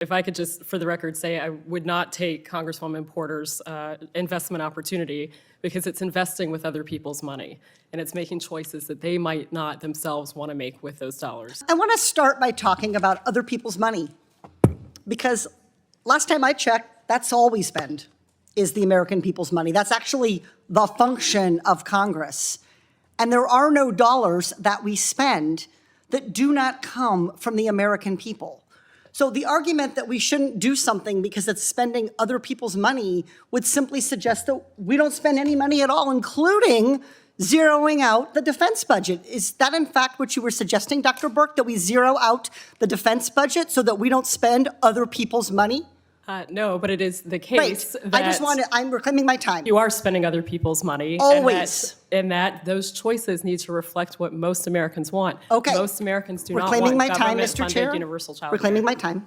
If I could just, for the record, say I would not take Congresswoman Porter's investment opportunity because it's investing with other people's money, and it's making choices that they might not themselves want to make with those dollars. I want to start by talking about other people's money, because last time I checked, that's all we spend is the American people's money. That's actually the function of Congress. And there are no dollars that we spend that do not come from the American people. So the argument that we shouldn't do something because it's spending other people's money would simply suggest that we don't spend any money at all, including zeroing out the defense budget. Is that in fact what you were suggesting, Dr. Burke, that we zero out the defense budget so that we don't spend other people's money? No, but it is the case that I'm reclaiming my time. You are spending other people's money. Always. And that those choices need to reflect what most Americans want. Okay. Most Americans do not want Reclaiming my time, Mr. Chair. Universal child Reclaiming my time.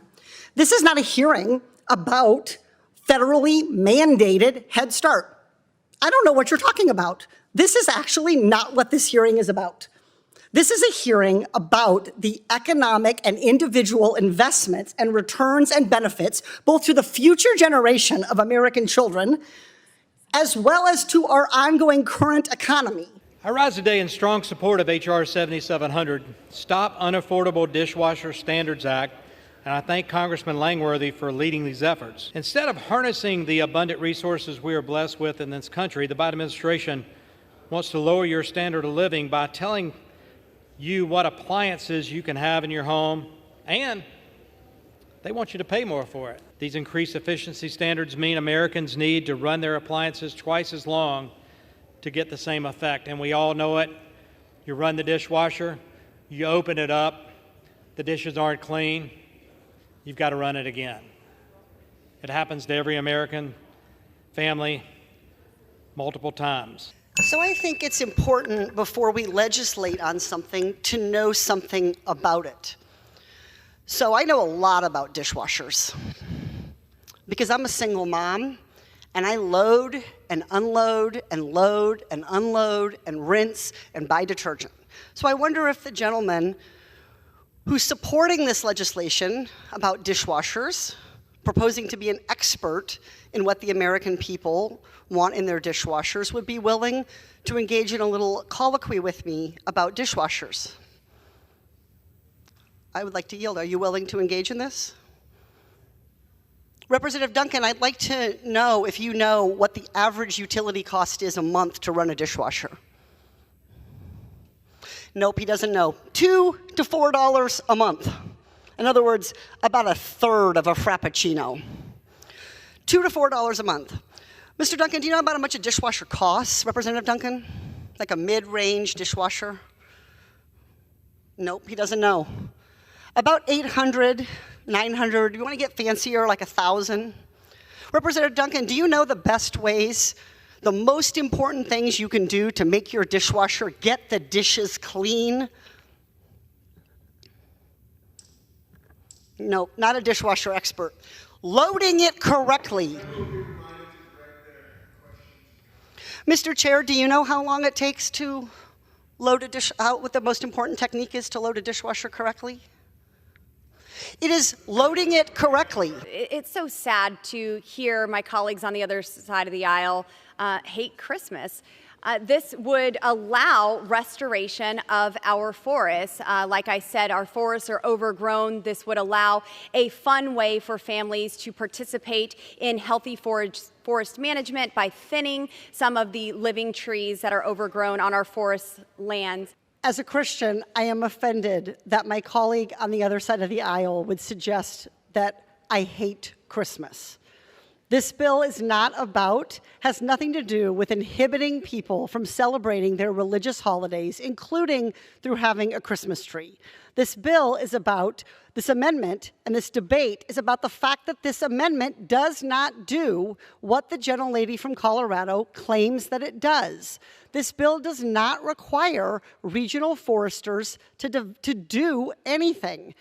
This is not a hearing about federally mandated Head Start. I don't know what you're talking about. This is actually not what this hearing is about. This is a hearing about the economic and individual investments and returns and benefits, both to the future generation of American children, as well as to our ongoing current economy. I rise today in strong support of H.R. 7700, Stop Unaffordable Dishwasher Standards Act, and I thank Congressman Langworthy for leading these efforts. Instead of harnessing the abundant resources we are blessed with in this country, the Biden administration wants to lower your standard of living by telling you what appliances you can have in your home, and they want you to pay more for it. These increased efficiency standards mean Americans need to run their appliances twice as long to get the same effect, and we all know it. You run the dishwasher, you open it up, the dishes aren't clean, you've got to run it again. It happens to every American family multiple times. So I think it's important before we legislate on something to know something about it. So I know a lot about dishwashers because I'm a single mom and I load and unload and load and unload and rinse and buy detergent. So I wonder if the gentleman who's supporting this legislation about dishwashers, proposing to be an expert in what the American people want in their dishwashers, would be willing to engage in a little colloquy with me about dishwashers. I would like to yield. Are you willing to engage in this? Representative Duncan, I'd like to know if you know what the average utility cost is a month to run a dishwasher. Nope, he doesn't know. $2 to $4 a month. In other words, about a third of a Frappuccino. $2 to $4 a month. Mr. Duncan, do you know about how much a dishwasher costs, Representative Duncan? Like a mid-range dishwasher? Nope, he doesn't know. About 800, 900, you want to get fancier, like 1,000? Representative Duncan, do you know the best ways, the most important things you can do to make your dishwasher get the dishes clean? No, not a dishwasher expert. Loading it correctly. Mr. Chair, do you know how long it takes to load a dish out? What the most important technique is to load a dishwasher correctly? It is loading it correctly. It's so sad to hear my colleagues on the other side of the aisle hate Christmas. This would allow restoration of our forests. Like I said, our forests are overgrown. This would allow a fun way for families to participate in healthy forest management by thinning some of the living trees that are overgrown on our forest lands. As a Christian, I am offended that my colleague on the other side of the aisle would suggest that I hate Christmas. This bill is not about, has nothing to do with inhibiting people from celebrating their religious holidays, including through having a Christmas tree. This bill is about, this amendment and this debate is about the fact that this amendment does not do what the gentlelady from Colorado claims that it does. This bill does not require regional foresters to do anything.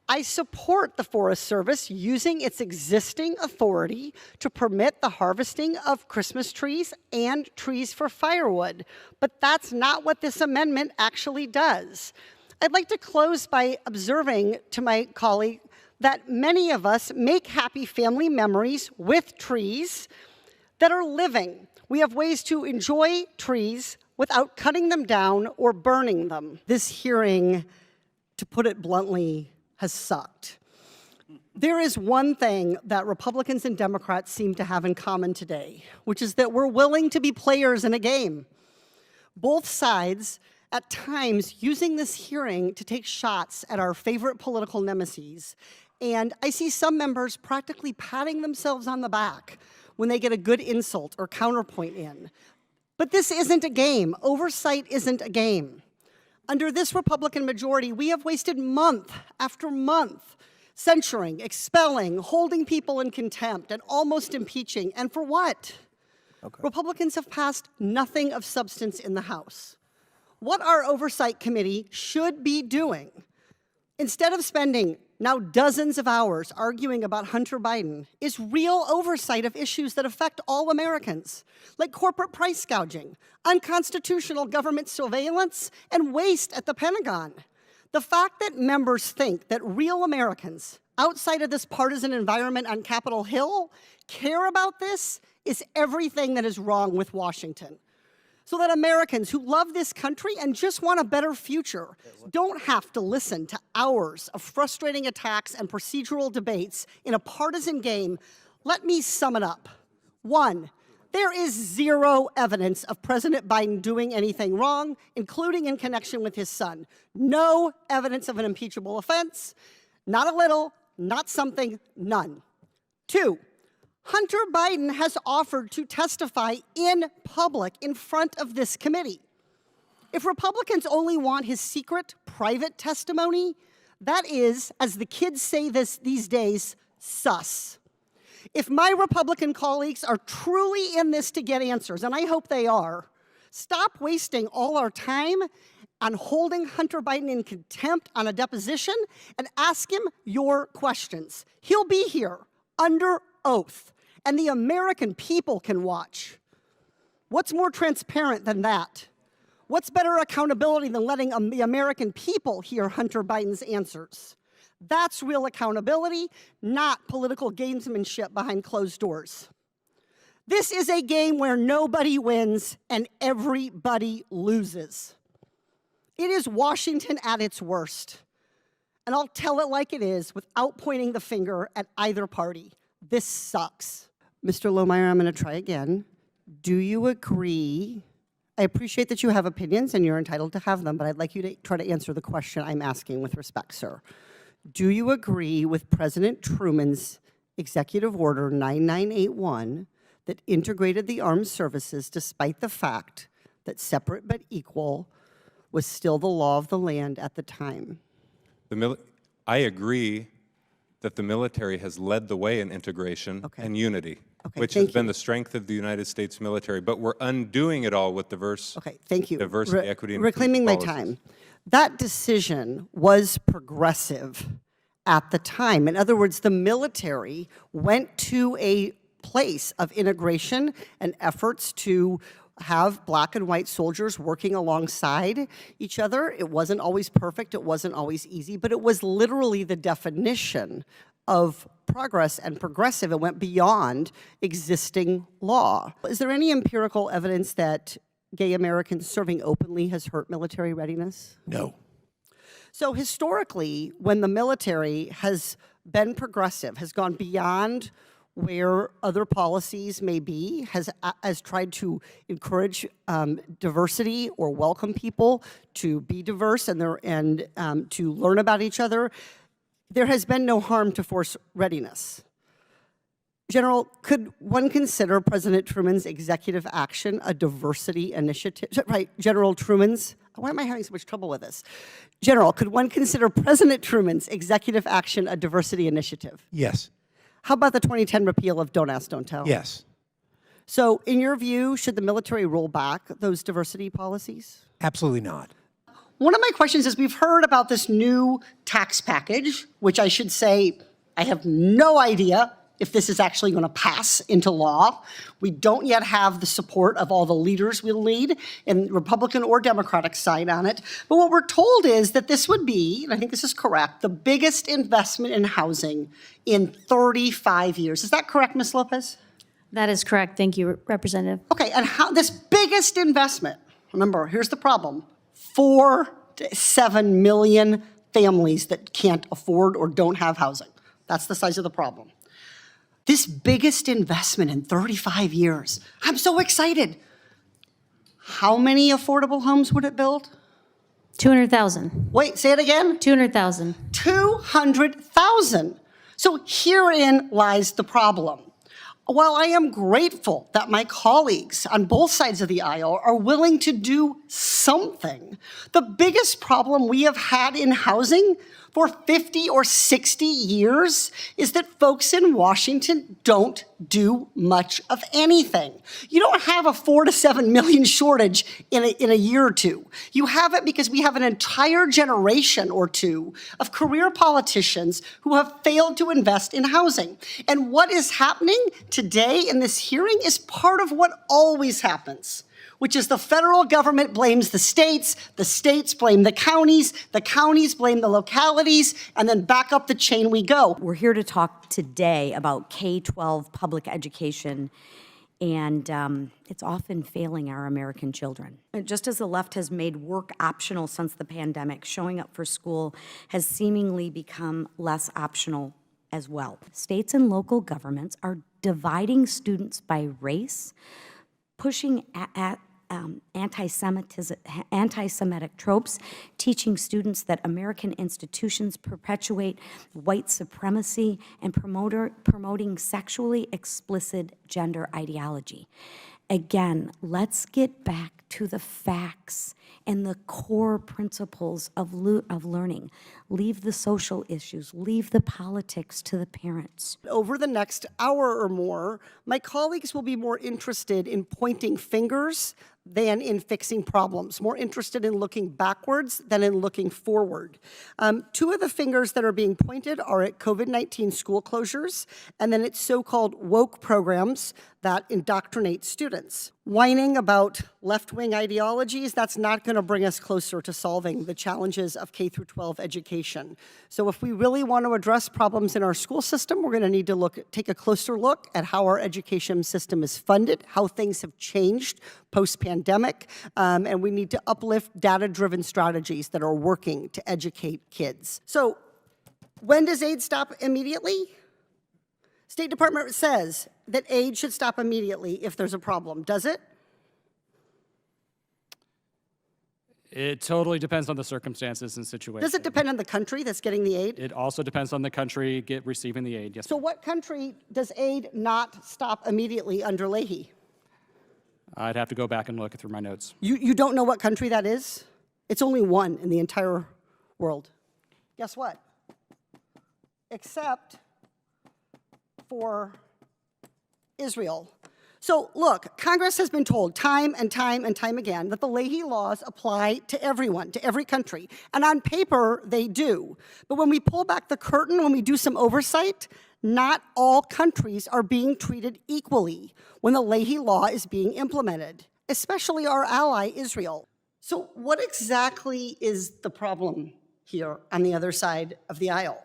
I support the Forest Service using its existing authority to permit the harvesting of Christmas trees and trees for firewood, but that's not what this amendment actually does. I'd like to close by observing to my colleague that many of us make happy family memories with trees that are living. We have ways to enjoy trees without cutting them down or burning them. This hearing, to put it bluntly, has sucked. There is one thing that Republicans and Democrats seem to have in common today, which is that we're willing to be players in a game. Both sides, at times, using this hearing to take shots at our favorite political nemesis. And I see some members practically patting themselves on the back when they get a good insult or counterpoint in. But this isn't a game. Oversight isn't a game. Under this Republican majority, we have wasted month after month censuring, expelling, holding people in contempt, and almost impeaching. And for what? Okay. Republicans have passed nothing of substance in the House. What our Oversight Committee should be doing, instead of spending now dozens of hours arguing about Hunter Biden, is real oversight of issues that affect all Americans, like corporate price gouging, unconstitutional government surveillance, and waste at the Pentagon. The fact that members think that real Americans outside of this partisan environment on Capitol Hill care about this is everything that is wrong with Washington. So that Americans who love this country and just want a better future don't have to listen to hours of frustrating attacks and procedural debates in a partisan game, let me sum it up. 1, there is zero evidence of President Biden doing anything wrong, including in connection with his son. No evidence of an impeachable offense, not a little, not something, none. 2, Hunter Biden has offered to testify in public in front of this committee. If Republicans only want his secret, private testimony, that is, as the kids say these days, sus. If my Republican colleagues are truly in this to get answers, and I hope they are, stop wasting all our time on holding Hunter Biden in contempt on a deposition and ask him your questions. He'll be here under oath, and the American people can watch. What's more transparent than that? What's better accountability than letting the American people hear Hunter Biden's answers? That's real accountability, not political gamesmanship behind closed doors. This is a game where nobody wins and everybody loses. It is Washington at its worst. And I'll tell it like it is without pointing the finger at either party. This sucks. Mr. Lohmeyer, I'm going to try again. Do you agree? I appreciate that you have opinions and you're entitled to have them, but I'd like you to try to answer the question I'm asking with respect, sir. Do you agree with President Truman's Executive Order 9981 that integrated the armed services despite the fact that separate but equal was still the law of the land at the time? I agree that the military has led the way in integration and unity, which has been the strength of the United States military, but we're undoing it all with diversity, equity, and reclaiming my time. That decision was progressive at the time. In other words, the military went to a place of integration and efforts to have black and white soldiers working alongside each other. It wasn't always perfect, it wasn't always easy, but it was literally the definition of progress and progressive. It went beyond existing law. Is there any empirical evidence that gay Americans serving openly has hurt military readiness? No. So historically, when the military has been progressive, has gone beyond where other policies may be, has tried to encourage diversity or welcome people to be diverse and to learn about each other, there has been no harm to force readiness. General, could one consider President Truman's executive action a diversity initiative? Right, General Truman's, why am I having so much trouble with this? General, could one consider President Truman's executive action a diversity initiative? Yes. How about the 2010 repeal of Don't Ask, Don't Tell? Yes. So in your view, should the military roll back those diversity policies? Absolutely not. One of my questions is, we've heard about this new tax package, which I should say I have no idea if this is actually going to pass into law. We don't yet have the support of all the leaders we'll need in Republican or Democratic side on it. But what we're told is that this would be, and I think this is correct, the biggest investment in housing in 35 years. Is that correct, Ms. Lopez? That is correct. Thank you, Representative. Okay, and how this biggest investment, remember, here's the problem, 4 to 7 million families that can't afford or don't have housing. That's the size of the problem. This biggest investment in 35 years. I'm so excited. How many affordable homes would it build? 200,000. Wait, say it again. 200,000. 200,000. So herein lies the problem. While I am grateful that my colleagues on both sides of the aisle are willing to do something, the biggest problem we have had in housing for 50 or 60 years is that folks in Washington don't do much of anything. You don't have a 4 to 7 million shortage in a year or two. You have it because we have an entire generation or two of career politicians who have failed to invest in housing. And what is happening today in this hearing is part of what always happens, which is the federal government blames the states blame the counties blame the localities, and then back up the chain we go. We're here to talk today about K-12 public education, and it's often failing our American children. Just as the left has made work optional since the pandemic, showing up for school has seemingly become less optional as well. States and local governments are dividing students by race, pushing anti-Semitic tropes, teaching students that American institutions perpetuate white supremacy, and promoting sexually explicit gender ideology. Again, let's get back to the facts and the core principles of learning. Leave the social issues, leave the politics to the parents. Over the next hour or more, my colleagues will be more interested in pointing fingers than in fixing problems, more interested in looking backwards than in looking forward. 2 of the fingers that are being pointed are at COVID-19 school closures, and then it's so-called woke programs that indoctrinate students. Whining about left-wing ideologies, that's not going to bring us closer to solving the challenges of K-12 education. So if we really want to address problems in our school system, we're going to need to take a closer look at how our education system is funded, how things have changed post-pandemic, and we need to uplift data-driven strategies that are working to educate kids. So when does aid stop immediately? State Department says that aid should stop immediately if there's a problem. Does it? It totally depends on the circumstances and situation. Does it depend on the country that's getting the aid? It also depends on the country receiving the aid, yes. So what country does aid not stop immediately under Leahy? I'd have to go back and look through my notes. You don't know what country that is? It's only one in the entire world. Guess what? Except for Israel. So look, Congress has been told time and time and time again that the Leahy laws apply to everyone, to every country. And on paper, they do. But when we pull back the curtain, when we do some oversight, not all countries are being treated equally when the Leahy law is being implemented, especially our ally, Israel. So what exactly is the problem here on the other side of the aisle?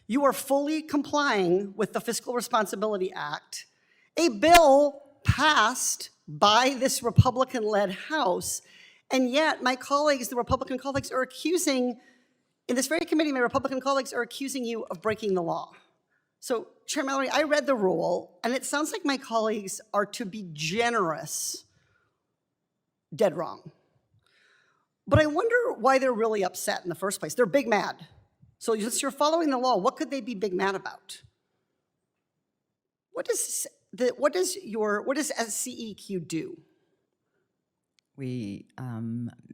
You are fully complying with the Fiscal Responsibility Act, a bill passed by this Republican-led House, and yet my colleagues, the Republican colleagues, are accusing, in this very committee, my Republican colleagues are accusing you of breaking the law. So, Chair Mallory, I read the rule, and it sounds like my colleagues are, to be generous, dead wrong. But I wonder why they're really upset in the first place. They're big mad. So since you're following the law, what could they be big mad about? What does SCEQ do? We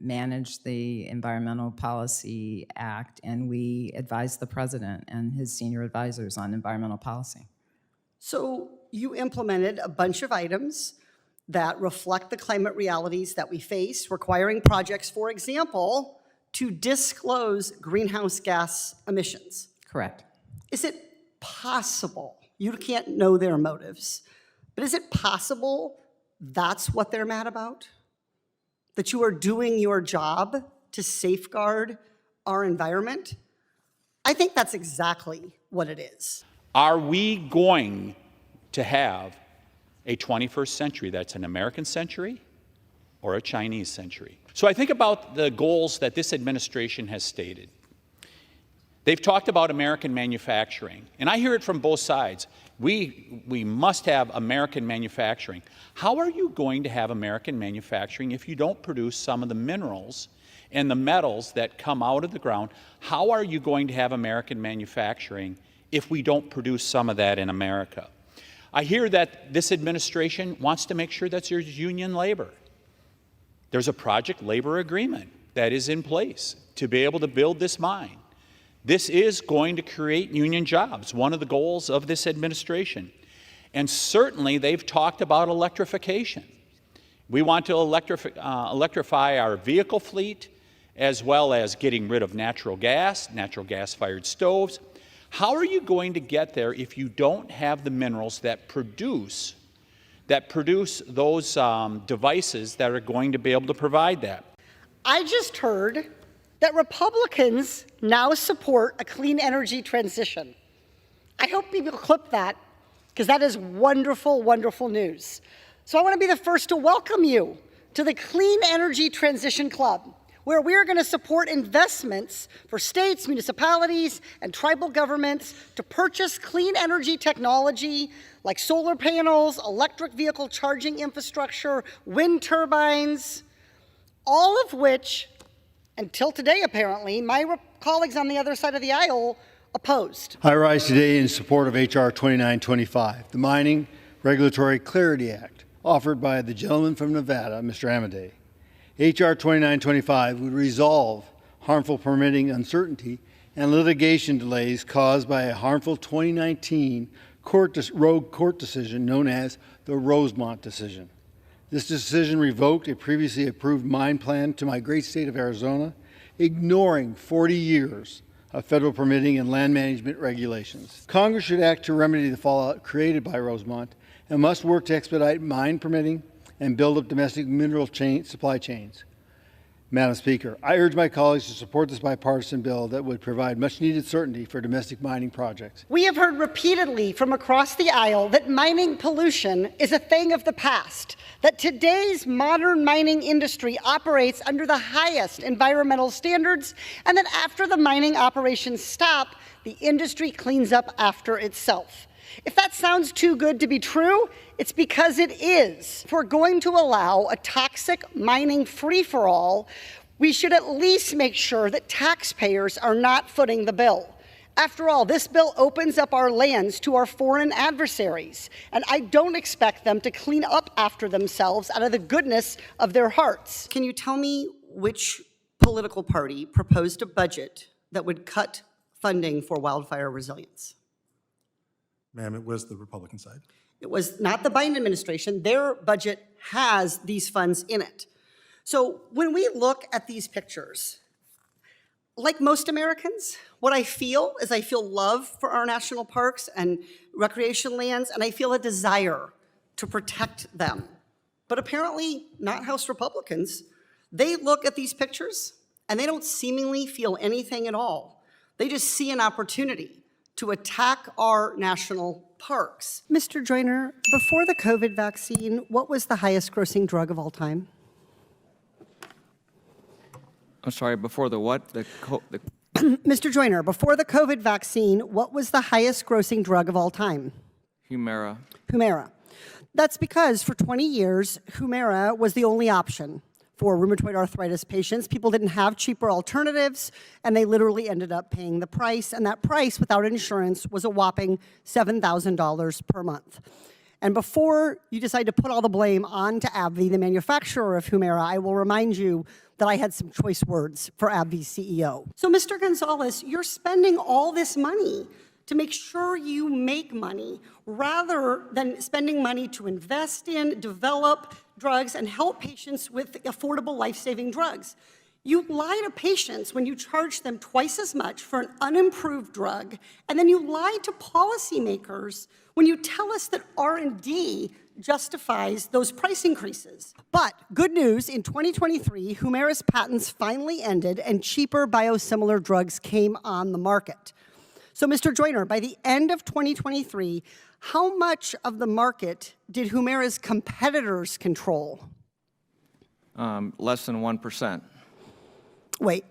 manage the Environmental Policy Act, and we advise the president and his senior advisors on environmental policy. So you implemented a bunch of items that reflect the climate realities that we face, requiring projects, for example, to disclose greenhouse gas emissions. Correct. Is it possible You can't know their motives. But is it possible that's what they're mad about? That you are doing your job to safeguard our environment? I think that's exactly what it is. Are we going to have a 21st century that's an American century or a Chinese century? So I think about the goals that this administration has stated. They've talked about American manufacturing, and I hear it from both sides. We must have American manufacturing. How are you going to have American manufacturing if you don't produce some of the minerals and the metals that come out of the ground? How are you going to have American manufacturing if we don't produce some of that in America? I hear that this administration wants to make sure that there's union labor. There's a project labor agreement that is in place to be able to build this mine. This is going to create union jobs, one of the goals of this administration. And certainly they've talked about electrification. We want to electrify our vehicle fleet, as well as getting rid of natural gas-fired stoves. How are you going to get there if you don't have the minerals that produce those devices that are going to be able to provide that? I just heard that Republicans now support a clean energy transition. I hope people clip that, because that is wonderful, wonderful news. So I want to be the first to welcome you to the Clean Energy Transition Club, where we are going to support investments for states, municipalities, and tribal governments to purchase clean energy technology like solar panels, electric vehicle charging infrastructure, wind turbines, all of which, until today apparently, my colleagues on the other side of the aisle opposed. I rise today in support of H.R. 2925, the Mining Regulatory Clarity Act, offered by the gentleman from Nevada, Mr. Amadei. H.R. 2925 would resolve harmful permitting uncertainty and litigation delays caused by a harmful 2019 rogue court decision known as the Rosemont decision. This decision revoked a previously approved mine plan to my great state of Arizona, ignoring 40 years of federal permitting and land management regulations. Congress should act to remedy the fallout created by Rosemont and must work to expedite mine permitting and build up domestic mineral supply chains. Madam Speaker, I urge my colleagues to support this bipartisan bill that would provide much-needed certainty for domestic mining projects. We have heard repeatedly from across the aisle that mining pollution is a thing of the past, that today's modern mining industry operates under the highest environmental standards, and that after the mining operations stop, the industry cleans up after itself. If that sounds too good to be true, it's because it is. If we're going to allow a toxic mining free-for-all, we should at least make sure that taxpayers are not footing the bill. After all, this bill opens up our lands to our foreign adversaries, and I don't expect them to clean up after themselves out of the goodness of their hearts. Can you tell me which political party proposed a budget that would cut funding for wildfire resilience? Ma'am, it was the Republican side. It was not the Biden administration. Their budget has these funds in it. So when we look at these pictures, like most Americans, what I feel is I feel love for our national parks and recreation lands, and I feel a desire to protect them. But apparently not House Republicans. They look at these pictures and they don't seemingly feel anything at all. They just see an opportunity to attack our national parks. Mr. Joyner, before the COVID vaccine, what was the highest grossing drug of all time? I'm sorry, before the what? Mr. Joyner, before the COVID vaccine, what was the highest grossing drug of all time? Humira. Humira. That's because for 20 years, Humira was the only option for rheumatoid arthritis patients. People didn't have cheaper alternatives, and they literally ended up paying the price, and that price without insurance was a whopping $7,000 per month. And before you decide to put all the blame on to AbbVie, the manufacturer of Humira, I will remind you that I had some choice words for AbbVie's CEO. So Mr. Gonzalez, you're spending all this money to make sure you make money rather than spending money to invest in, develop drugs, and help patients with affordable life-saving drugs. You lie to patients when you charge them twice as much for an unimproved drug, and then you lie to policymakers when you tell us that R&D justifies those price increases. But good news, in 2023, Humira's patents finally ended and cheaper biosimilar drugs came on the market. So, Mr. Joyner, by the end of 2023, how much of the market did Humira's competitors control? Less than 1%. Wait,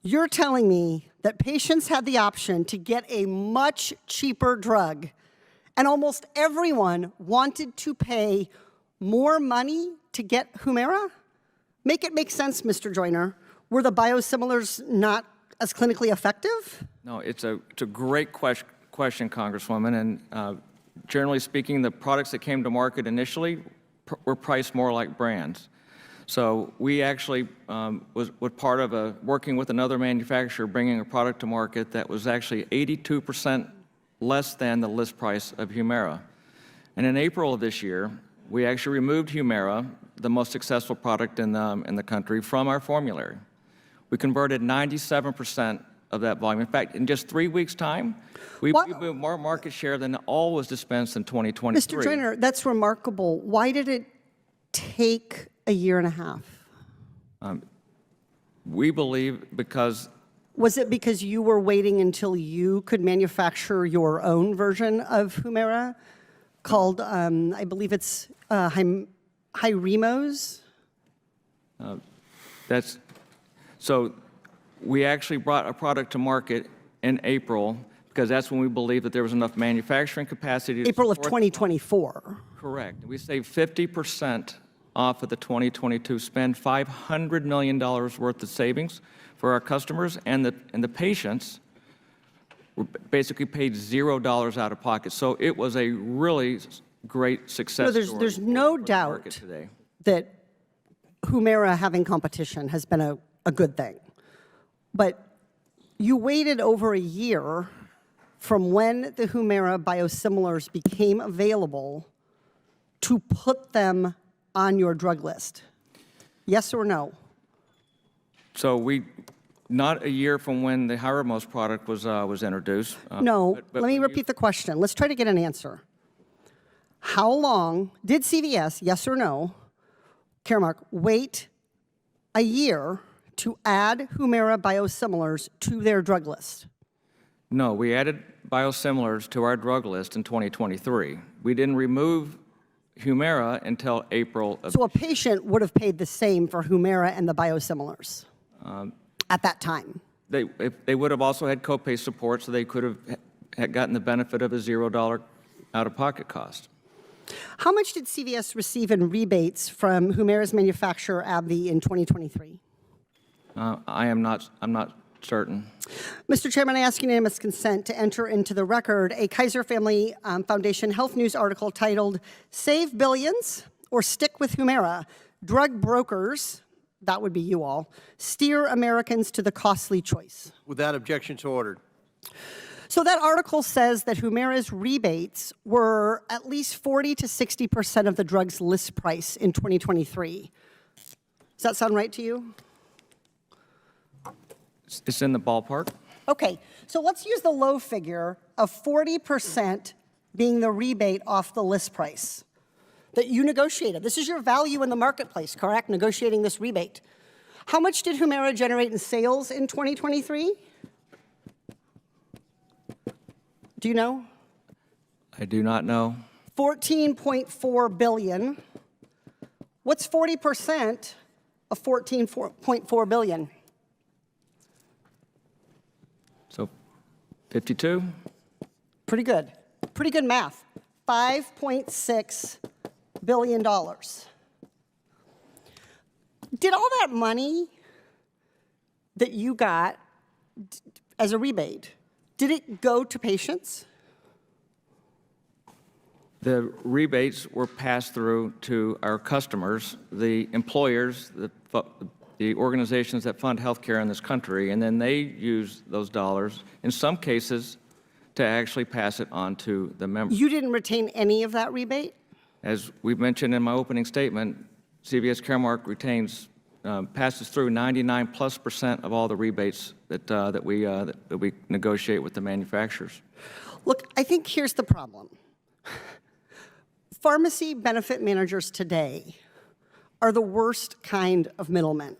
you're telling me that patients had the option to get a much cheaper drug, and almost everyone wanted to pay more money to get Humira? Make it make sense, Mr. Joyner. Were the biosimilars not as clinically effective? No, it's a great question, Congresswoman. And generally speaking, the products that came to market initially were priced more like brands. So we actually was part of working with another manufacturer, bringing a product to market that was actually 82% less than the list price of Humira. And in April of this year, we actually removed Humira, the most successful product in the country, from our formulary. We converted 97% of that volume. In fact, in just 3 weeks' time, we moved more market share than all was dispensed in 2023. Mr. Joyner, that's remarkable. Why did it take a year and a half? We believe because... Was it because you were waiting until you could manufacture your own version of Humira called, I believe it's Hyrimoz? So we actually brought a product to market in April because that's when we believed that there was enough manufacturing capacity to April of 2024. Correct. We saved 50% off of the 2022 spend, $500 million worth of savings for our customers, and the patients were basically paid $0 out of pocket. So it was a really great success story. There's no doubt that Humira having competition has been a good thing. But you waited over a year from when the Humira biosimilars became available to put them on your drug list. Yes or no? So not a year from when the Hyrimoz product was introduced. No, let me repeat the question. Let's try to get an answer. How long did CVS, yes or no, Caremark, wait a year to add Humira biosimilars to their drug list? No, we added biosimilars to our drug list in 2023. We didn't remove Humira until April of... So a patient would have paid the same for Humira and the biosimilars at that time? They would have also had copay support, so they could have had gotten the benefit of a $0 out-of-pocket cost. How much did CVS receive in rebates from Humira's manufacturer, AbbVie, in 2023? I'm not certain. Mr. Chairman, I ask unanimous consent to enter into the record a Kaiser Family Foundation Health News article titled, "Save Billions or Stick with Humira, Drug Brokers," that would be you all, "steer Americans to the costly choice." Without objection, so ordered. So that article says that Humira's rebates were at least 40 to 60% of the drug's list price in 2023. Does that sound right to you? It's in the ballpark. Okay, so let's use the low figure of 40% being the rebate off the list price that you negotiated. This is your value in the marketplace, correct? Negotiating this rebate. How much did Humira generate in sales in 2023? Do you know? I do not know. $14.4 billion. What's 40% of $14.4 billion? So 52? Pretty good. Pretty good math. $5.6 billion. Did all that money that you got as a rebate, did it go to patients? The rebates were passed through to our customers, the employers, the organizations that fund healthcare in this country, and then they use those dollars, in some cases, to actually pass it on to the members. You didn't retain any of that rebate? As we mentioned in my opening statement, CVS Caremark retains passes through 99+% of all the rebates that we negotiate with the manufacturers. Look, I think here's the problem. Pharmacy benefit managers today are the worst kind of middlemen.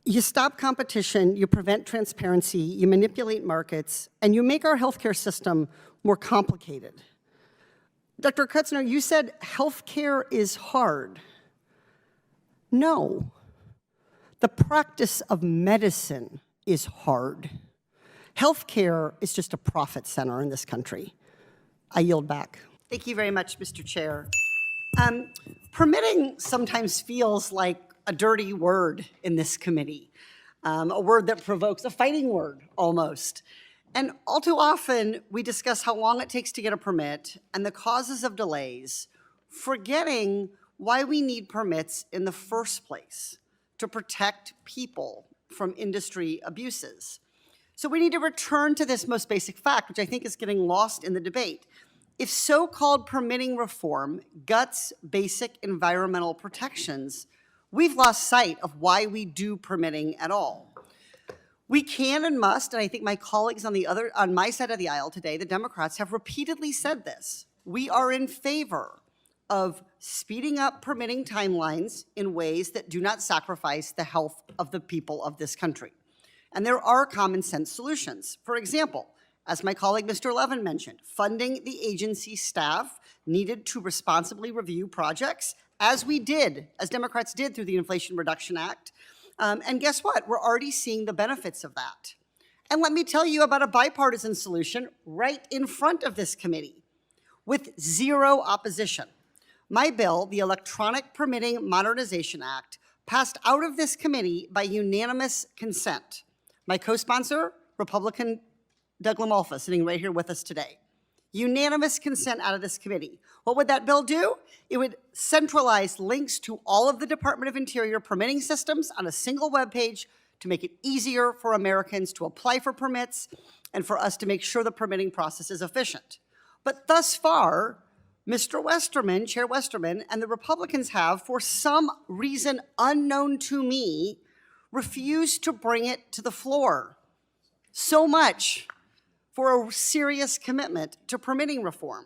You stop competition, you prevent transparency, you manipulate markets, and you make our healthcare system more complicated. Dr. Kutzner, you said healthcare is hard. No. The practice of medicine is hard. Healthcare is just a profit center in this country. I yield back. Thank you very much, Mr. Chair. Permitting sometimes feels like a dirty word in this committee, a word that provokes, a fighting word almost. And all too often, we discuss how long it takes to get a permit and the causes of delays, forgetting why we need permits in the first place, to protect people from industry abuses. So we need to return to this most basic fact, which I think is getting lost in the debate. If so-called permitting reform guts basic environmental protections, we've lost sight of why we do permitting at all. We can and must, and I think my colleagues on my side of the aisle today, the Democrats, have repeatedly said this. We are in favor of speeding up permitting timelines in ways that do not sacrifice the health of the people of this country. And there are common sense solutions. For example, as my colleague Mr. Levin mentioned, funding the agency staff needed to responsibly review projects, as we did, as Democrats did through the Inflation Reduction Act. And guess what? We're already seeing the benefits of that. And let me tell you about a bipartisan solution right in front of this committee with zero opposition. My bill, the Electronic Permitting Modernization Act, passed out of this committee by unanimous consent. My co-sponsor, Republican Doug LaMalfa, sitting right here with us today. Unanimous consent out of this committee. What would that bill do? It would centralize links to all of the Department of Interior permitting systems on a single web page to make it easier for Americans to apply for permits and for us to make sure the permitting process is efficient. But thus far, Mr. Westerman, Chair Westerman, and the Republicans have, for some reason unknown to me, refused to bring it to the floor. So much for a serious commitment to permitting reform.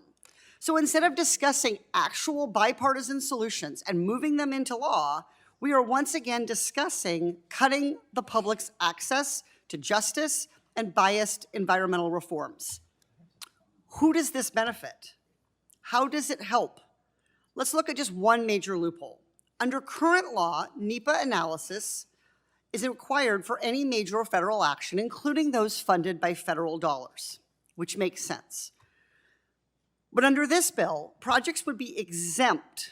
So instead of discussing actual bipartisan solutions and moving them into law, we are once again discussing cutting the public's access to justice and biased environmental reforms. Who does this benefit? How does it help? Let's look at just one major loophole. Under current law, NEPA analysis is required for any major federal action, including those funded by federal dollars, which makes sense. But under this bill, projects would be exempt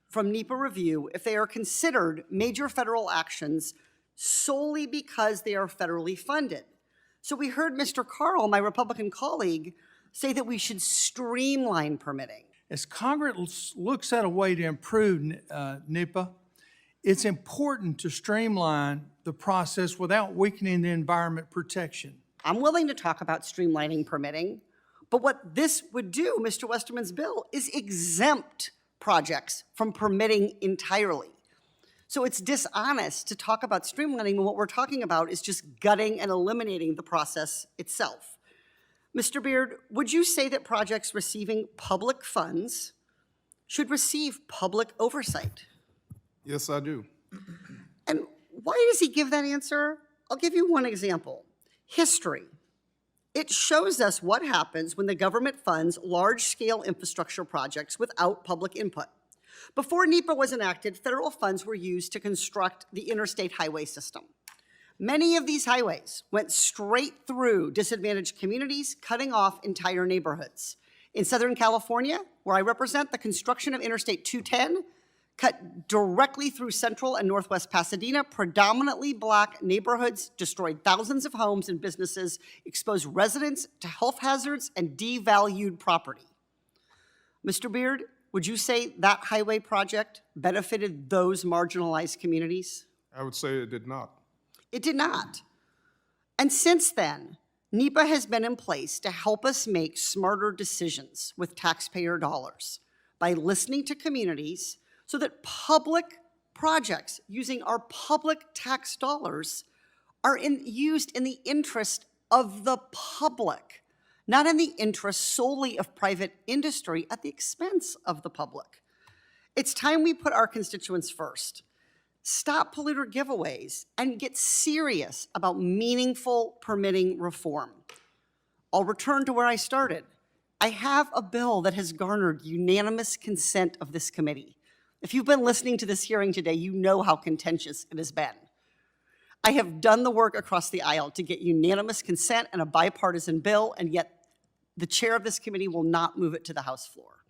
from NEPA review if they are considered major federal actions solely because they are federally funded. So we heard Mr. Carl, my Republican colleague, say that we should streamline permitting. As Congress looks at a way to improve NEPA, it's important to streamline the process without weakening the environment protection. I'm willing to talk about streamlining permitting, but what this would do, Mr. Westerman's bill, is exempt projects from permitting entirely. So it's dishonest to talk about streamlining when what we're talking about is just gutting and eliminating the process itself. Mr. Beard, would you say that projects receiving public funds should receive public oversight? Yes, I do. And why does he give that answer? I'll give you one example. History. It shows us what happens when the government funds large-scale infrastructure projects without public input. Before NEPA was enacted, federal funds were used to construct the interstate highway system. Many of these highways went straight through disadvantaged communities, cutting off entire neighborhoods. In Southern California, where I represent, the construction of Interstate 210 cut directly through central and northwest Pasadena, predominantly Black neighborhoods, destroyed thousands of homes and businesses, exposed residents to health hazards, and devalued property. Mr. Beard, would you say that highway project benefited those marginalized communities? I would say it did not. It did not. And since then, NEPA has been in place to help us make smarter decisions with taxpayer dollars by listening to communities so that public projects using our public tax dollars are used in the interest of the public, not in the interest solely of private industry at the expense of the public. It's time we put our constituents first. Stop polluter giveaways and get serious about meaningful permitting reform. I'll return to where I started. I have a bill that has garnered unanimous consent of this committee. If you've been listening to this hearing today, you know how contentious it has been. I have done the work across the aisle to get unanimous consent and a bipartisan bill, and yet the chair of this committee will not move it to the House floor.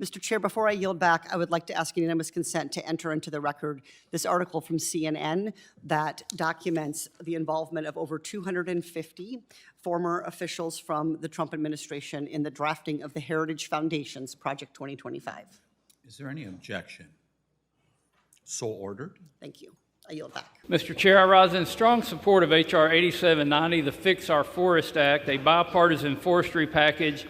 Mr. Chair, before I yield back, I would like to ask unanimous consent to enter into the record this article from CNN that documents the involvement of over 250 former officials from the Trump administration in the drafting of the Heritage Foundation's Project 2025. Is there any objection? So ordered. Thank you. I yield back. Mr. Chair, I rise in strong support of H.R. 8790, the Fix Our Forest Act, a bipartisan forestry package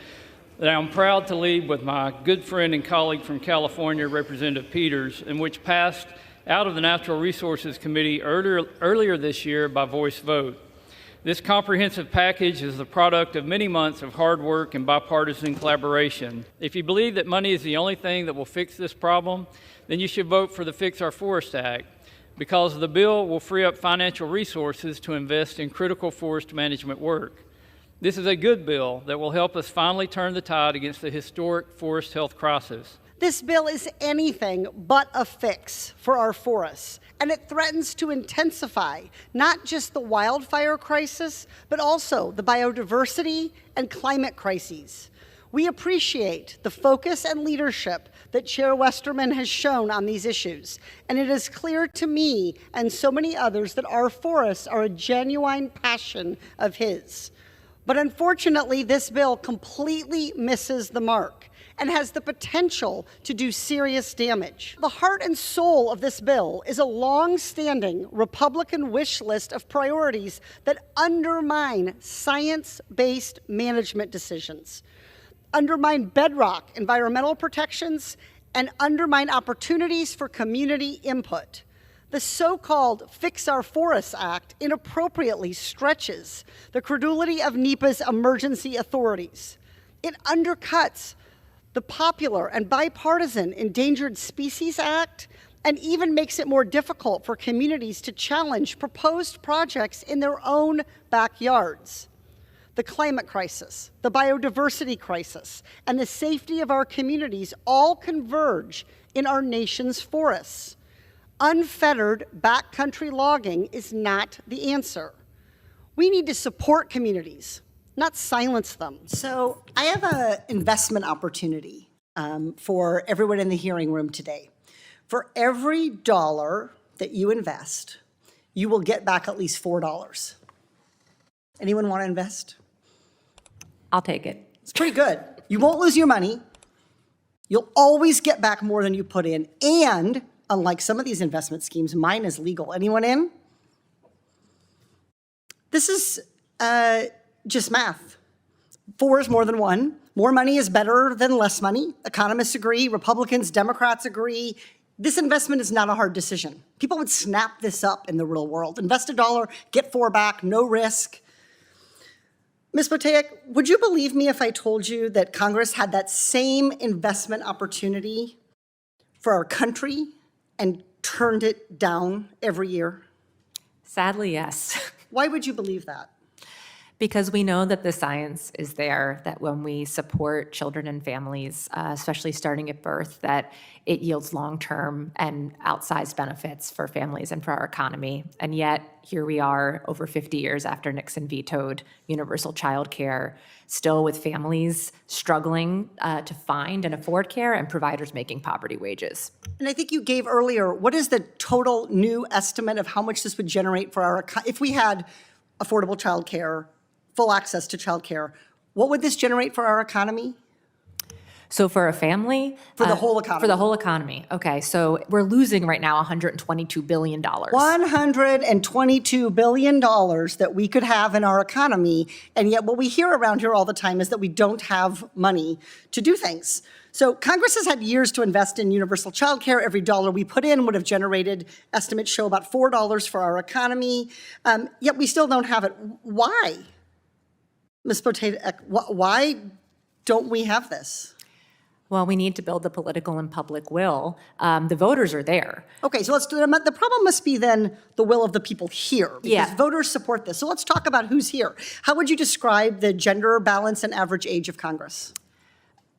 that I'm proud to lead with my good friend and colleague from California, Representative Peters, and which passed out of the Natural Resources Committee earlier this year by voice vote. This comprehensive package is the product of many months of hard work and bipartisan collaboration. If you believe that money is the only thing that will fix this problem, then you should vote for the Fix Our Forest Act, because the bill will free up financial resources to invest in critical forest management work. This is a good bill that will help us finally turn the tide against the historic forest health crisis. This bill is anything but a fix for our forests, and it threatens to intensify not just the wildfire crisis, but also the biodiversity and climate crises. We appreciate the focus and leadership that Chair Westerman has shown on these issues, and it is clear to me and so many others that our forests are a genuine passion of his. But unfortunately, this bill completely misses the mark and has the potential to do serious damage. The heart and soul of this bill is a long-standing Republican wish list of priorities that undermine science-based management decisions, undermine bedrock environmental protections, and undermine opportunities for community input. The so-called Fix Our Forests Act inappropriately stretches the credulity of NEPA's emergency authorities. It undercuts the popular and bipartisan Endangered Species Act and even makes it more difficult for communities to challenge proposed projects in their own backyards. The climate crisis, the biodiversity crisis, and the safety of our communities all converge in our nation's forests. Unfettered backcountry logging is not the answer. We need to support communities, not silence them. So I have an investment opportunity for everyone in the hearing room today. For every dollar that you invest, you will get back at least $4. Anyone want to invest? I'll take it. It's pretty good. You won't lose your money. You'll always get back more than you put in. And unlike some of these investment schemes, mine is legal. Anyone in? This is just math. 4 is more than 1. More money is better than less money. Economists agree. Republicans, Democrats agree. This investment is not a hard decision. People would snap this up in the real world. Invest $1, get 4 back, no risk. Ms. Boteic, would you believe me if I told you that Congress had that same investment opportunity for our country and turned it down every year? Sadly, yes. Why would you believe that? Because we know that the science is there, that when we support children and families, especially starting at birth, that it yields long-term and outsized benefits for families and for our economy. And yet, here we are over 50 years after Nixon vetoed universal childcare, still with families struggling to find and afford care and providers making poverty wages. And I think you gave earlier, what is the total new estimate of how much this would generate for our, if we had affordable childcare, full access to childcare, what would this generate for our economy? So for a family? For the whole economy. For the whole economy. Okay, so we're losing right now $122 billion. $122 billion that we could have in our economy, and yet what we hear around here all the time is that we don't have money to do things. So Congress has had years to invest in universal childcare. Every dollar we put in would have generated, estimates show, about $4 for our economy, yet we still don't have it. Why? Ms. Potato, why don't we have this? Well, we need to build the political and public will. The voters are there. Okay, so the problem must be then the will of the people here, because voters support this. So let's talk about who's here. How would you describe the gender balance and average age of Congress?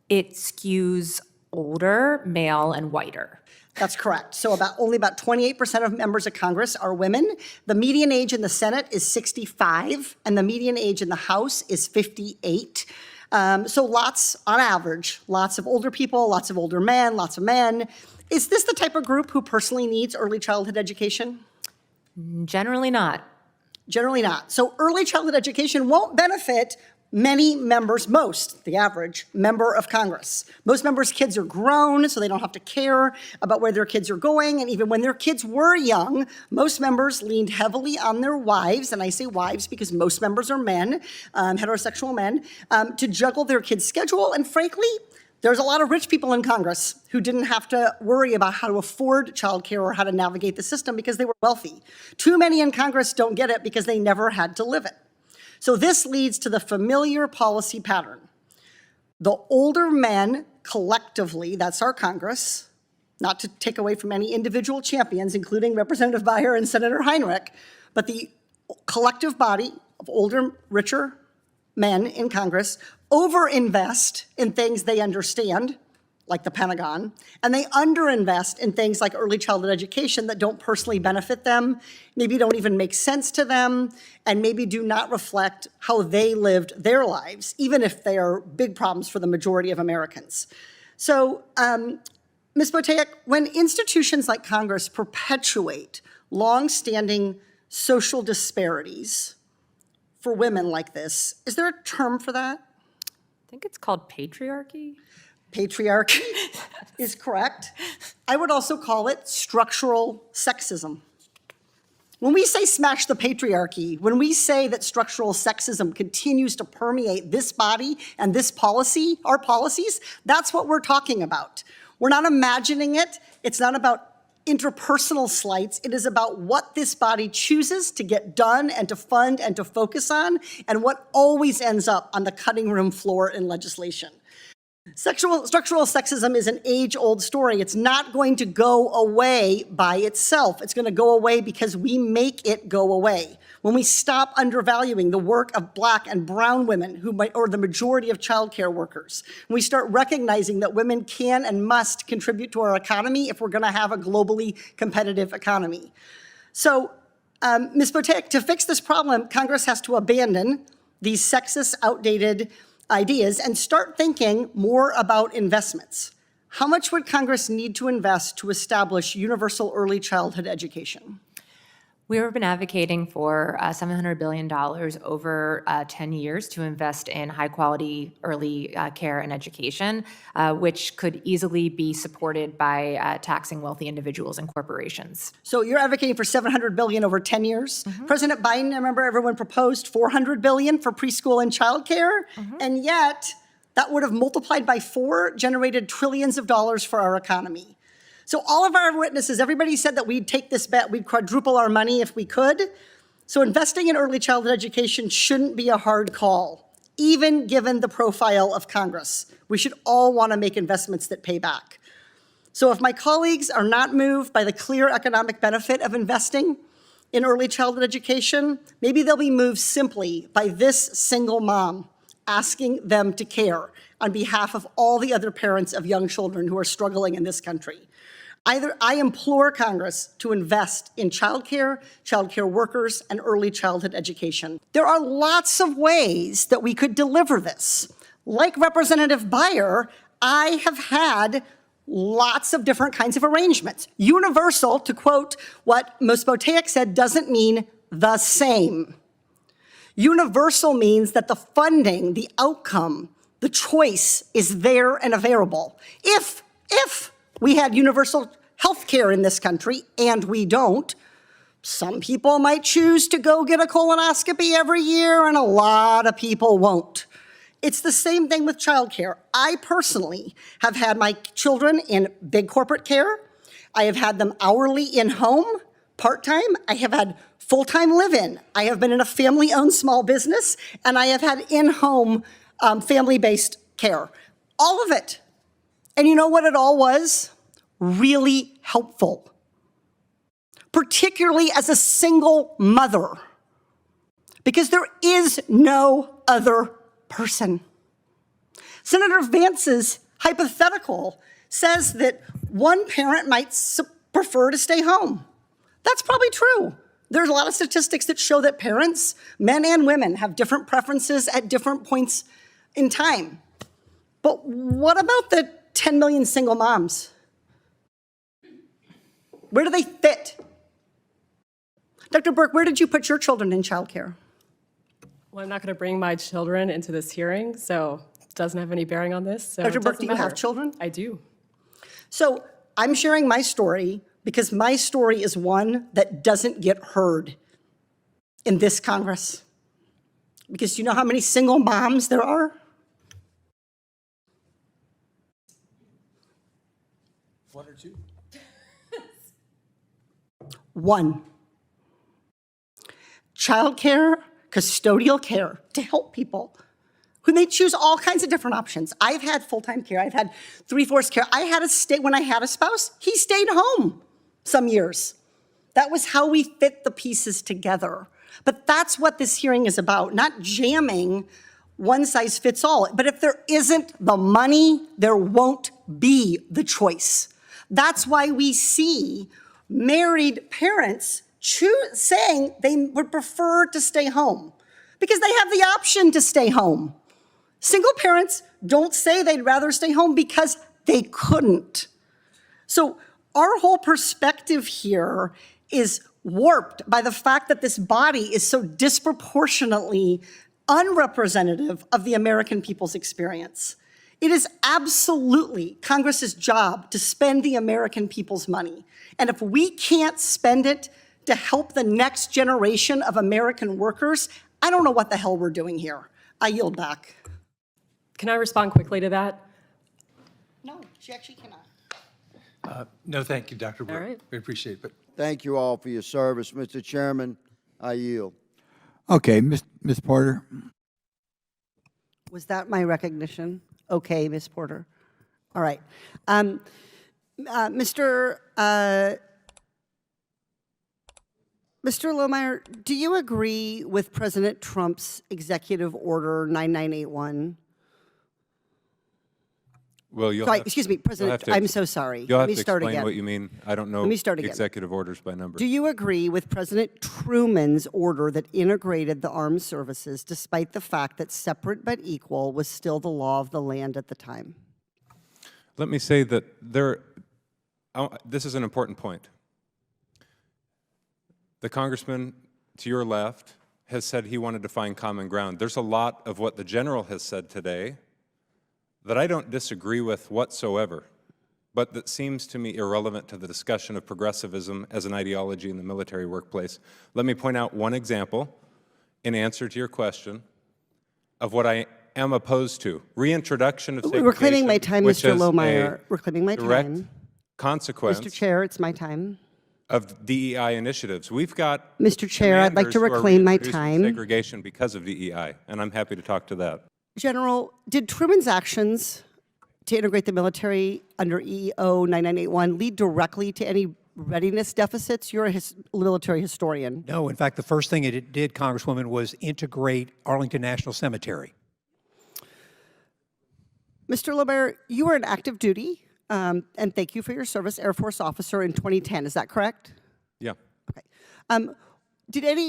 It skews older, male, and whiter. That's correct. So only about 28% of members of Congress are women. The median age in the Senate is 65, and the median age in the House is 58. So lots, on average, lots of older people, lots of older men, lots of men. Is this the type of group who personally needs early childhood education? Generally not. Generally not. So early childhood education won't benefit many members, the average member of Congress. Most members' kids are grown, so they don't have to care about where their kids are going. And even when their kids were young, most members leaned heavily on their wives, and I say wives because most members are men, heterosexual men, to juggle their kids' schedule. And frankly, there's a lot of rich people in Congress who didn't have to worry about how to afford childcare or how to navigate the system because they were wealthy. Too many in Congress don't get it because they never had to live it. So this leads to the familiar policy pattern. The older men collectively, that's our Congress, not to take away from any individual champions, including Representative Beyer and Senator Heinrich, but the collective body of older, richer men in Congress overinvest in things they understand, like the Pentagon, and they underinvest in things like early childhood education that don't personally benefit them, maybe don't even make sense to them, and maybe do not reflect how they lived their lives, even if they are big problems for the majority of Americans. So, Ms. Boteic, when institutions like Congress perpetuate longstanding social disparities for women like this, is there a term for that? I think it's called patriarchy. Patriarchy is correct. I would also call it structural sexism. When we say smash the patriarchy, when we say that structural sexism continues to permeate this body and this policy, our policies, that's what we're talking about. We're not imagining it. It's not about interpersonal slights. It is about what this body chooses to get done and to fund and to focus on, and what always ends up on the cutting room floor in legislation. Structural sexism is an age-old story. It's not going to go away by itself. It's going to go away because we make it go away. When we stop undervaluing the work of Black and brown women, or the majority of childcare workers, when we start recognizing that women can and must contribute to our economy if we're going to have a globally competitive economy. So, Ms. Boteic, to fix this problem, Congress has to abandon these sexist, outdated ideas and start thinking more about investments. How much would Congress need to invest to establish universal early childhood education? We've been advocating for $700 billion over 10 years to invest in high-quality early care and education, which could easily be supported by taxing wealthy individuals and corporations. So you're advocating for $700 billion over 10 years? Mm-hmm. President Biden, I remember everyone proposed $400 billion for preschool and childcare, and yet that would have multiplied by 4, generated trillions of dollars for our economy. So all of our witnesses, everybody said that we'd take this bet, we'd quadruple our money if we could. So investing in early childhood education shouldn't be a hard call, even given the profile of Congress. We should all want to make investments that pay back. So if my colleagues are not moved by the clear economic benefit of investing in early childhood education, maybe they'll be moved simply by this single mom asking them to care on behalf of all the other parents of young children who are struggling in this country. I implore Congress to invest in childcare workers, and early childhood education. There are lots of ways that we could deliver this. Like Representative Beyer, I have had lots of different kinds of arrangements. Universal, to quote what Ms. Boteic said, doesn't mean the same. Universal means that the funding, the outcome, The choice is there and available. If we had universal health care in this country, and we don't, some people might choose to go get a colonoscopy every year, and a lot of people won't. It's the same thing with childcare. I personally have had my children in big corporate care. I have had them hourly in-home, part-time. I have had full-time live-in. I have been in a family-owned small business, and I have had in-home family-based care. All of it. And you know what it all was? Really helpful. Particularly as a single mother, because there is no other person. Senator Vance's hypothetical says that one parent might prefer to stay home. That's probably true. There's a lot of statistics that show that parents, men and women, have different preferences at different points in time. But what about the 10 million single moms? Where do they fit? Dr. Burke, where did you put your children in childcare? Well, I'm not going to bring my children into this hearing, so it doesn't have any bearing on this. So Dr. Burke, do you have children? I do. So I'm sharing my story because my story is one that doesn't get heard in this Congress. Because you know how many single moms there are? One or two? One. Childcare, custodial care to help people who may choose all kinds of different options. I've had full-time care. I've had 3/4 care. I had when I had a spouse, he stayed home some years. That was how we fit the pieces together. But that's what this hearing is about, not jamming one size fits all. But if there isn't the money, there won't be the choice. That's why we see married parents saying they would prefer to stay home because they have the option to stay home. Single parents don't say they'd rather stay home because they couldn't. So our whole perspective here is warped by the fact that this body is so disproportionately unrepresentative of the American people's experience. It is absolutely Congress's job to spend the American people's money. And if we can't spend it to help the next generation of American workers, I don't know what the hell we're doing here. I yield back. Can I respond quickly to that? No, she actually cannot. No, thank you, Dr. Burke. All right. We appreciate it. But Thank you all for your service. Mr. Chairman, I yield. Okay, Ms. Porter. Was that my recognition? Okay, Ms. Porter. All right. Mr. Lohmeyer, do you agree with President Trump's Executive Order 9981? Well, excuse me, President, I'm so sorry. You'll Let have me to start explain again. what you mean. I don't know Let me start again. executive orders by number. Do you agree with President Truman's order that integrated the armed services despite the fact that separate but equal was still the law of the land at the time? Let me say that this is an important point. The congressman to your left has said he wanted to find common ground. There's a lot of what the general has said today that I don't disagree with whatsoever, but that seems to me irrelevant to the discussion of progressivism as an ideology in the military workplace. Let me point out one example in answer to your question of what I am opposed to. Reintroduction of segregation, We're claiming my time, which Mr. is Lohmeyer. a We're claiming my direct time. consequence Mr. Chair, it's my time. of DEI initiatives. We've got Mr. Chair, I'd like to reclaim my time. Segregation because of DEI, and I'm happy to talk to that. General, did Truman's actions to integrate the military under EO 9981 lead directly to any readiness deficits? You're a military historian. No, in fact, the first thing it did, Congresswoman, was integrate Arlington National Cemetery. Mr. Lohmeyer, you were in active duty, and thank you for your service, Air Force officer in 2010. Is that correct? Yeah. Okay.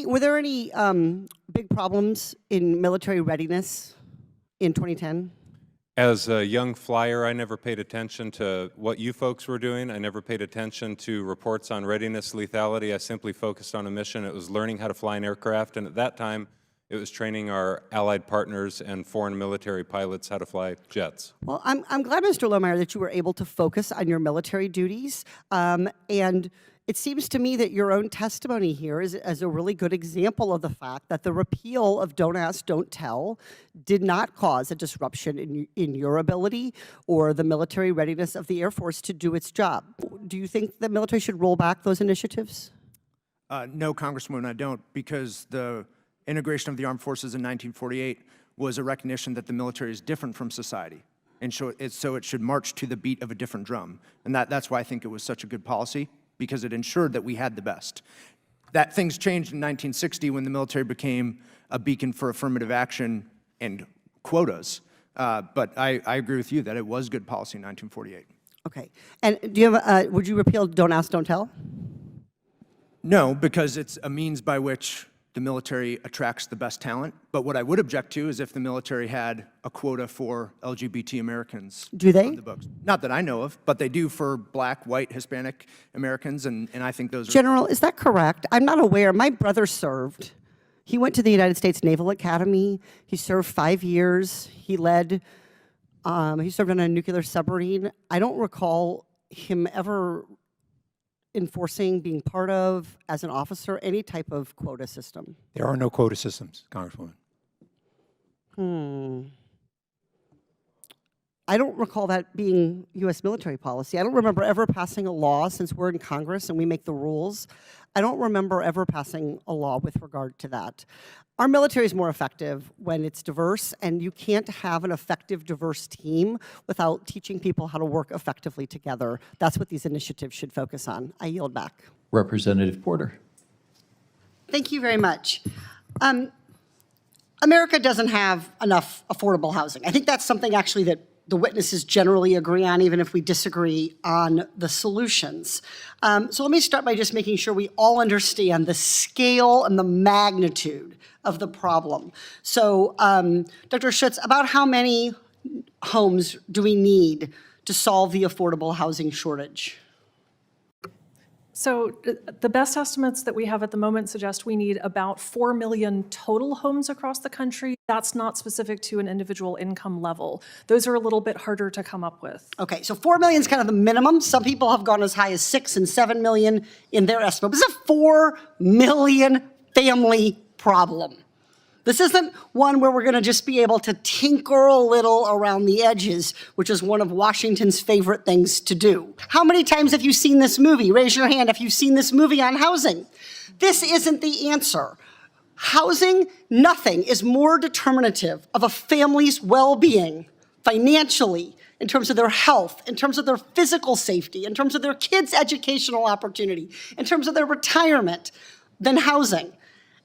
Were there any big problems in military readiness in 2010? As a young flyer, I never paid attention to what you folks were doing. I never paid attention to reports on readiness lethality. I simply focused on a mission. It was learning how to fly an aircraft, and at that time, It was training our allied partners and foreign military pilots how to fly jets. Well, I'm glad, Mr. Lohmeyer, that you were able to focus on your military duties. And it seems to me that your own testimony here is a really good example of the fact that the repeal of Don't Ask, Don't Tell did not cause a disruption in your ability or the military readiness of the Air Force to do its job. Do you think the military should roll back those initiatives? No, Congresswoman, I don't, because the integration of the armed forces in 1948 was a recognition that the military is different from society, and so it should march to the beat of a different drum. And that's why I think it was such a good policy, because it ensured that we had the best. That things changed in 1960 when the military became a beacon for affirmative action and quotas. But I agree with you that it was good policy in 1948. Okay. And do you have would you repeal Don't Ask, Don't Tell? No, because it's a means by which the military attracts the best talent. But what I would object to is if the military had a quota for LGBT Americans. Do they? On the books. Not that I know of, but they do for Black, white, Hispanic Americans, and I think those are... General, is that correct? I'm not aware. My brother served. He went to the United States Naval Academy. He served 5 years. He served on a nuclear submarine. I don't recall him ever enforcing, being part of, as an officer, any type of quota system. There are no quota systems, Congresswoman. I don't recall that being U.S. military policy. I don't remember ever passing a law, since we're in Congress and we make the rules. I don't remember ever passing a law with regard to that. Our military is more effective when it's diverse, and you can't have an effective, diverse team without teaching people how to work effectively together. That's what these initiatives should focus on. I yield back. Representative Porter. Thank you very much. America doesn't have enough affordable housing. I think that's something actually that the witnesses generally agree on, even if we disagree on the solutions. So let me start by just making sure we all understand the scale and the magnitude of the problem. So Dr. Schutz, about how many homes do we need to solve the affordable housing shortage? So the best estimates that we have at the moment suggest we need about 4 million total homes across the country. That's not specific to an individual income level. Those are a little bit harder to come up with. Okay, so 4 million is kind of the minimum. Some people have gone as high as 6 and 7 million in their estimate. This is a 4 million family problem. This isn't one where we're going to just be able to tinker a little around the edges, which is one of Washington's favorite things to do. How many times have you seen this movie? Raise your hand if you've seen this movie on housing. This isn't the answer. Housing, nothing is more determinative of a family's well-being financially, in terms of their health, in terms of their physical safety, in terms of their kids' educational opportunity, in terms of their retirement, than housing.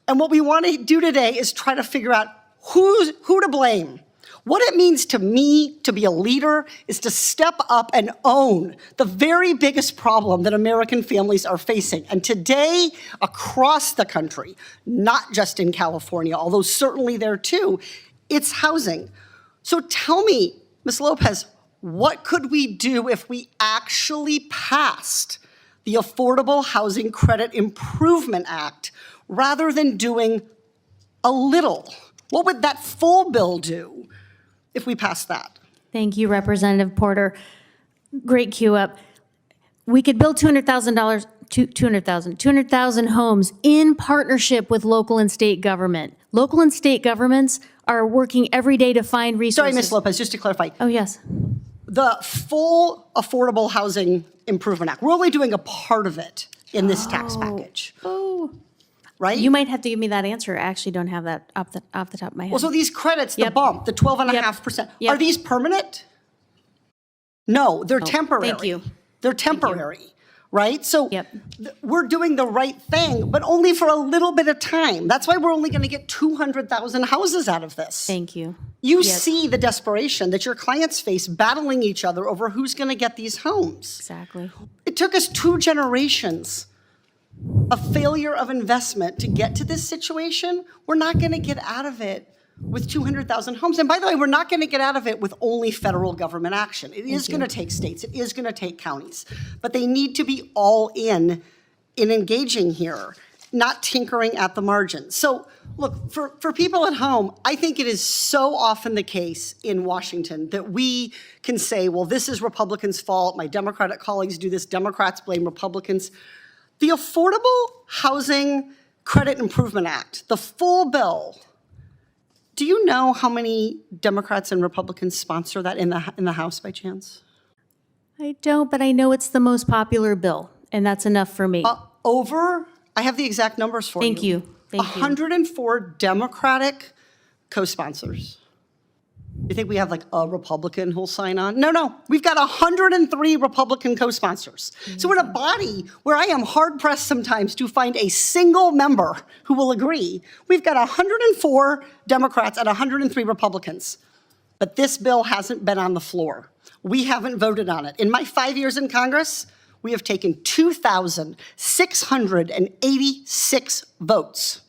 And what we want to do today is try to figure out who to blame. What it means to me to be a leader is to step up and own the very biggest problem that American families are facing. And today, across the country, not just in California, although certainly there too, it's housing. So tell me, Ms. Lopez, what could we do if we actually passed the Affordable Housing Credit Improvement Act rather than doing a little? What would that full bill do if we passed that? Thank you, Representative Porter. Great cue up. We could build 200,000 homes in partnership with local and state government. Local and state governments are working every day to find resources. Sorry, Ms. Lopez, just to clarify. Oh, yes. The full Affordable Housing Improvement Act, we're only doing a part of it in this tax package. Oh. Right? You might have to give me that answer. I actually don't have that off the top of my head. Well, so these credits, the bump, the 12.5%, are these permanent? No, they're temporary. Thank you. They're temporary, right? So we're doing the right thing, but only for a little bit of time. That's why we're only going to get 200,000 houses out of this. Thank you. You see the desperation that your clients face battling each other over who's going to get these homes. Exactly. It took us 2 generations of failure of investment to get to this situation. We're not going to get out of it with 200,000 homes. And by the way, we're not going to get out of it with only federal government action. It is going to take states. It is going to take counties. But they need to be all in engaging here. not tinkering at the margins. So look, for people at home, I think it is so often the case in Washington that we can say, well, this is Republicans' fault. My Democratic colleagues do this. Democrats blame Republicans. The Affordable Housing Credit Improvement Act, the full bill, do you know how many Democrats and Republicans sponsor that in the House by chance? I don't, but I know it's the most popular bill, and that's enough for me. I have the exact numbers for you. Thank you. Thank you. 104 Democratic co-sponsors. You think we have like a Republican who'll sign on? No, we've got 103 Republican co-sponsors. So in a body where I am hard-pressed sometimes to find a single member who will agree, we've got 104 Democrats and 103 Republicans. But this bill hasn't been on the floor. We haven't voted on it. In my 5 years in Congress, we have taken 2,686 votes,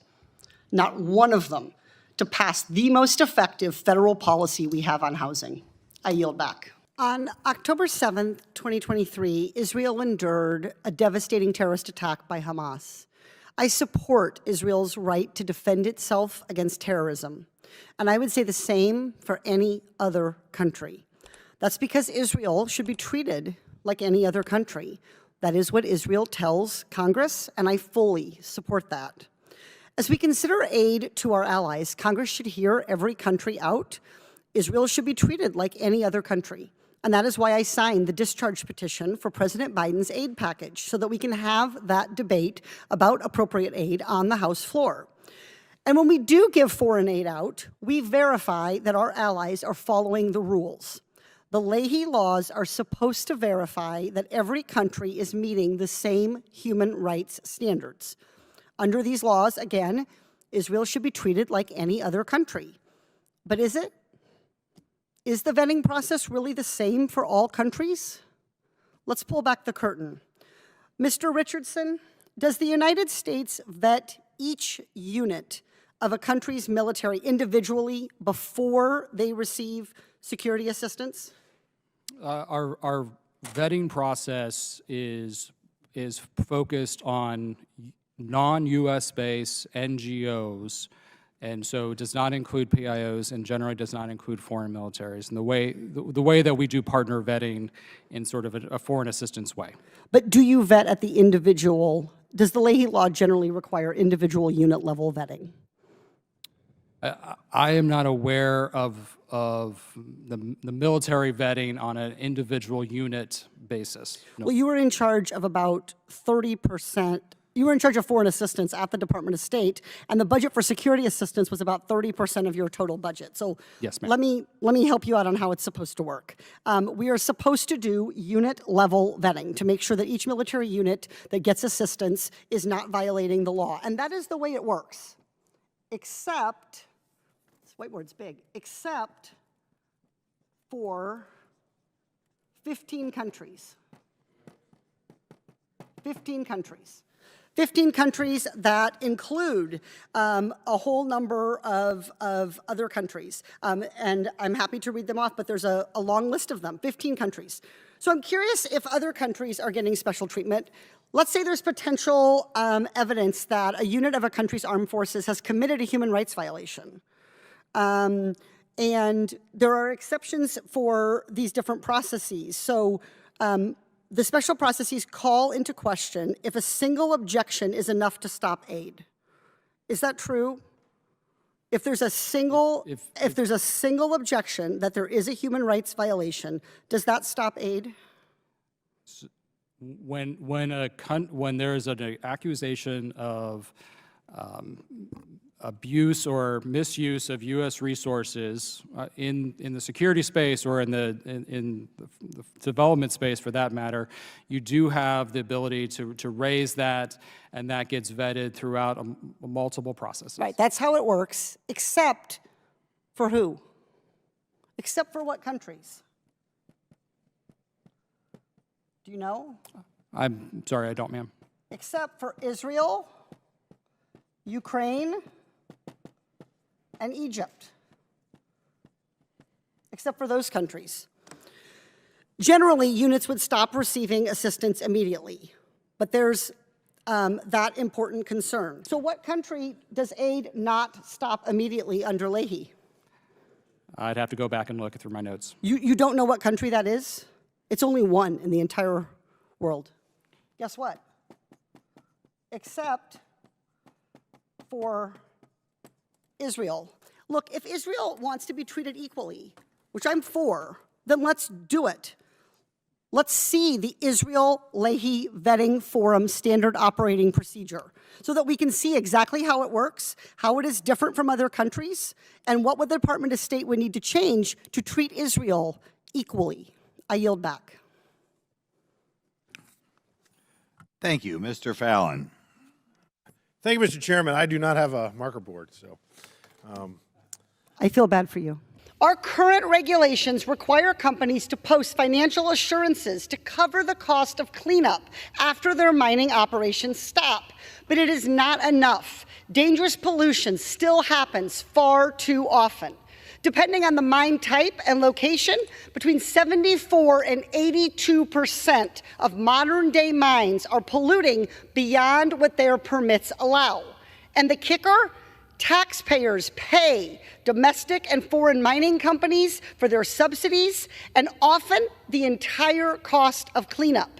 not one of them to pass the most effective federal policy we have on housing. I yield back. On October 7th, 2023, Israel endured a devastating terrorist attack by Hamas. I support Israel's right to defend itself against terrorism, and I would say the same for any other country. That's because Israel should be treated like any other country. That is what Israel tells Congress, and I fully support that. As we consider aid to our allies, Congress should hear every country out. Israel should be treated like any other country. And that is why I signed the discharge petition for President Biden's aid package, so that we can have that debate about appropriate aid on the House floor. And when we do give foreign aid out, we verify that our allies are following the rules. The Leahy laws are supposed to verify that every country is meeting the same human rights standards. Under these laws, again, Israel should be treated like any other country. But is it? Is the vetting process really the same for all countries? Let's pull back the curtain. Mr. Richardson, does the United States vet each unit of a country's military individually before they receive security assistance? Our vetting process is focused on non-U.S. based NGOs, and so it does not include PIOs and generally does not include foreign militaries. And the way that we do partner vetting in sort of a foreign assistance way. But do you vet at the individual? Does the Leahy law generally require individual unit level vetting? I am not aware of the military vetting on an individual unit basis. No. Well, you were in charge of about 30%. You were in charge of foreign assistance at the Department of State, and the budget for security assistance was about 30% of your total budget. So yes, ma'am. let me help you out on how it's supposed to work. We are supposed to do unit level vetting to make sure that each military unit that gets assistance is not violating the law. And that is the way it works, except, this whiteboard's big, except for 15 countries. 15 countries. 15 countries that include a whole number of other countries. And I'm happy to read them off, but there's a long list of them, 15 countries. So I'm curious if other countries are getting special treatment. Let's say there's potential evidence that a unit of a country's armed forces has committed a human rights violation. And there are exceptions for these different processes. So the special processes call into question if a single objection is enough to stop aid. Is that true? If there's a single, if there's a single objection that there is a human rights violation, does that stop aid? When there is an accusation of abuse or misuse of U.S. resources in the security space or in the development space, for that matter, you do have the ability to raise that, and that gets vetted throughout multiple processes. Right, that's how it works, except for who? Except for what countries? Do you know? I'm sorry, I don't, ma'am. Except for Israel, Ukraine, and Egypt, except for those countries. Generally, units would stop receiving assistance immediately, but there's that important concern. So what country does aid not stop immediately under Leahy? I'd have to go back and look through my notes. You don't know what country that is? It's only one in the entire world. Guess what? Except for Israel. Look, if Israel wants to be treated equally, which I'm for, then let's do it. Let's see the Israel-Leahy Vetting Forum standard operating procedure so that we can see exactly how it works, how it is different from other countries, and what would the Department of State would need to change to treat Israel equally. I yield back. Thank you. Mr. Fallon. Thank you, Mr. Chairman. I do not have a marker board, so. I feel bad for you. Our current regulations require companies to post financial assurances to cover the cost of cleanup after their mining operations stop. But it is not enough. Dangerous pollution still happens far too often. Depending on the mine type and location, between 74 and 82% of modern-day mines are polluting beyond what their permits allow. And the kicker? Taxpayers pay domestic and foreign mining companies for their subsidies and often the entire cost of cleanup.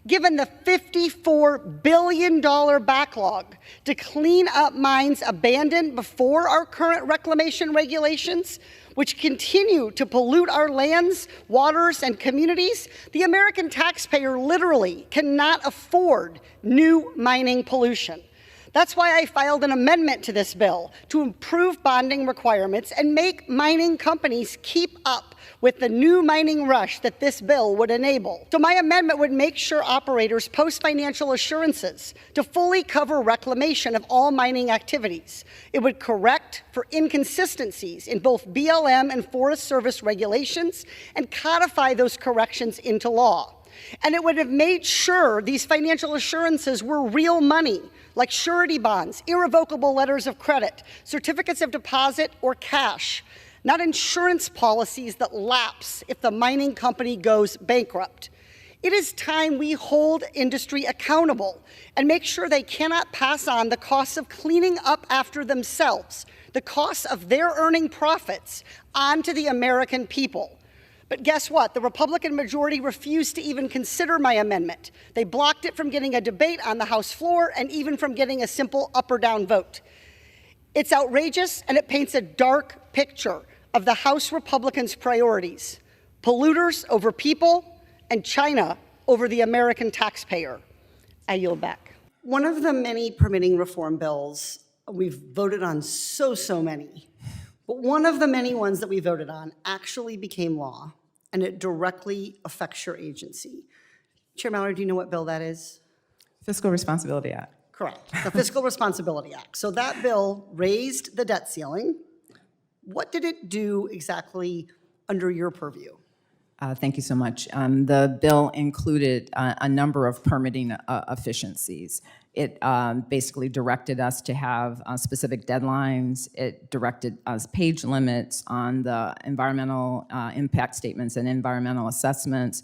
Given the $54 billion backlog to clean up mines abandoned before our current reclamation regulations, which continue to pollute our lands, waters, and communities, the American taxpayer literally cannot afford new mining pollution. That's why I filed an amendment to this bill to improve bonding requirements and make mining companies keep up with the new mining rush that this bill would enable. So my amendment would make sure operators post financial assurances to fully cover reclamation of all mining activities. It would correct for inconsistencies in both BLM and Forest Service regulations and codify those corrections into law. And it would have made sure these financial assurances were real money, like surety bonds, irrevocable letters of credit, certificates of deposit, or cash, not insurance policies that lapse if the mining company goes bankrupt. It is time we hold industry accountable and make sure they cannot pass on the costs of cleaning up after themselves, the costs of their earning profits, onto the American people. But guess what? The Republican majority refused to even consider my amendment. They blocked it from getting a debate on the House floor and even from getting a simple up or down vote. It's outrageous, and it paints a dark picture of the House Republicans' priorities: polluters over people and China over the American taxpayer. I yield back. One of the many permitting reform bills, we've voted on so many, but one of the many ones that we voted on actually became law, and it directly affects your agency. Chair Mallory, do you know what bill that is? Fiscal Responsibility Act. Correct, the Fiscal Responsibility Act. So that bill raised the debt ceiling. What did it do exactly under your purview? Thank you so much. The bill included a number of permitting efficiencies. It basically directed us to have specific deadlines. It directed us page limits on the environmental impact statements and environmental assessments.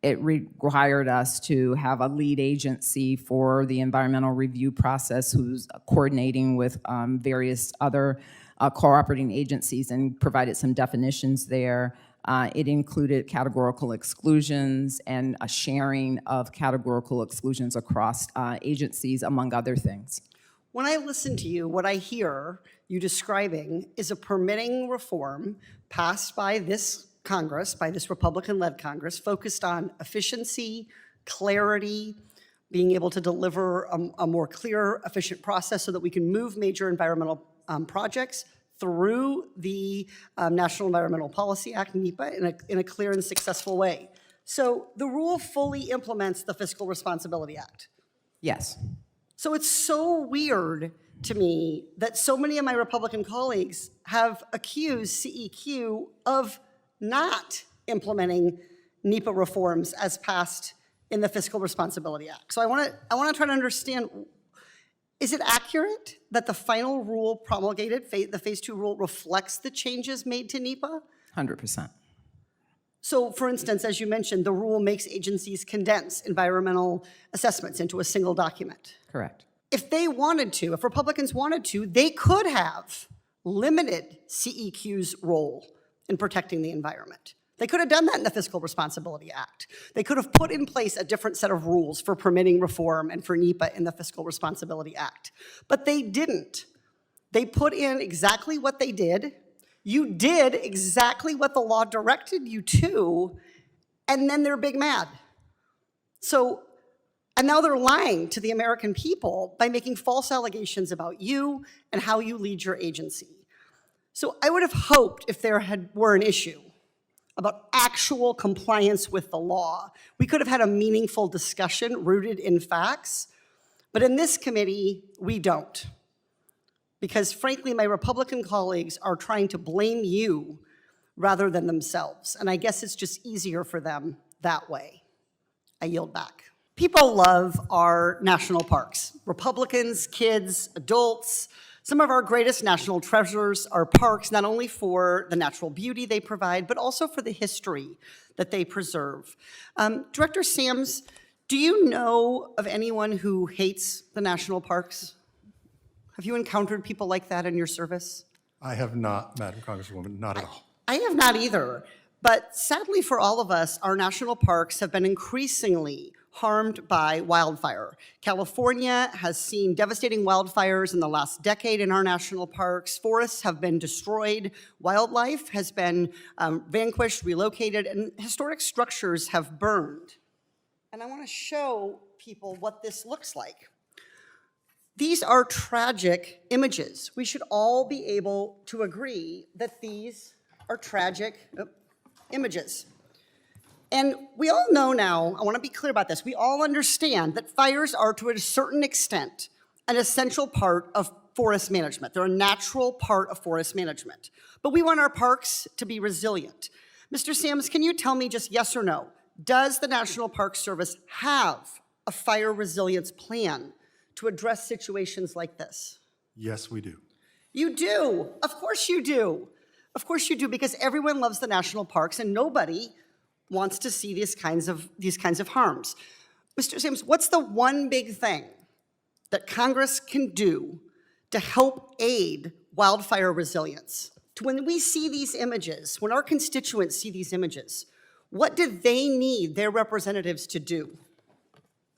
It required us to have a lead agency for the environmental review process who's coordinating with various other cooperating agencies and provided some definitions there. It included categorical exclusions and a sharing of categorical exclusions across agencies, among other things. When I listen to you, what I hear you describing is a permitting reform passed by this Congress, by this Republican-led Congress, focused on efficiency, clarity, being able to deliver a more clear, efficient process so that we can move major environmental projects through the National Environmental Policy Act, NEPA, in a clear and successful way. So the rule fully implements the Fiscal Responsibility Act. Yes. So it's so weird to me that so many of my Republican colleagues have accused CEQ of not implementing NEPA reforms as passed in the Fiscal Responsibility Act. So I want to try to understand, is it accurate that the final rule promulgated, the Phase 2 rule, reflects the changes made to NEPA? 100%. So for instance, as you mentioned, the rule makes agencies condense environmental assessments into a single document. Correct. If they wanted to, if Republicans wanted to, they could have limited CEQ's role in protecting the environment. They could have done that in the Fiscal Responsibility Act. They could have put in place a different set of rules for permitting reform and for NEPA in the Fiscal Responsibility Act. But they didn't. They put in exactly what they did. You did exactly what the law directed you to, and then they're big mad. And now they're lying to the American people by making false allegations about you and how you lead your agency. So I would have hoped if there were an issue about actual compliance with the law, we could have had a meaningful discussion rooted in facts. But in this committee, we don't. Because frankly, my Republican colleagues are trying to blame you rather than themselves. And I guess it's just easier for them that way. I yield back. People love our national parks. Republicans, kids, adults. Some of our greatest national treasures are parks, not only for the natural beauty they provide, but also for the history that they preserve. Director Sams, do you know of anyone who hates the national parks? Have you encountered people like that in your service? I have not, Madam Congresswoman, not at all. I have not either. But sadly for all of us, our national parks have been increasingly harmed by wildfire. California has seen devastating wildfires in the last decade in our national parks. Forests have been destroyed. Wildlife has been vanquished, relocated, and historic structures have burned. And I want to show people what this looks like. These are tragic images. We should all be able to agree that these are tragic images. And we all know now, I want to be clear about this, we all understand that fires are to a certain extent an essential part of forest management. They're a natural part of forest management. But we want our parks to be resilient. Mr. Sams, can you tell me just yes or no, does the National Park Service have a fire resilience plan to address situations like this? Yes, we do. You do. Of course you do. Of course you do, because everyone loves the national parks and nobody wants to see these kinds of harms. Mr. Sams, what's the one big thing that Congress can do to help aid wildfire resilience? When we see these images, when our constituents see these images, what do they need their representatives to do?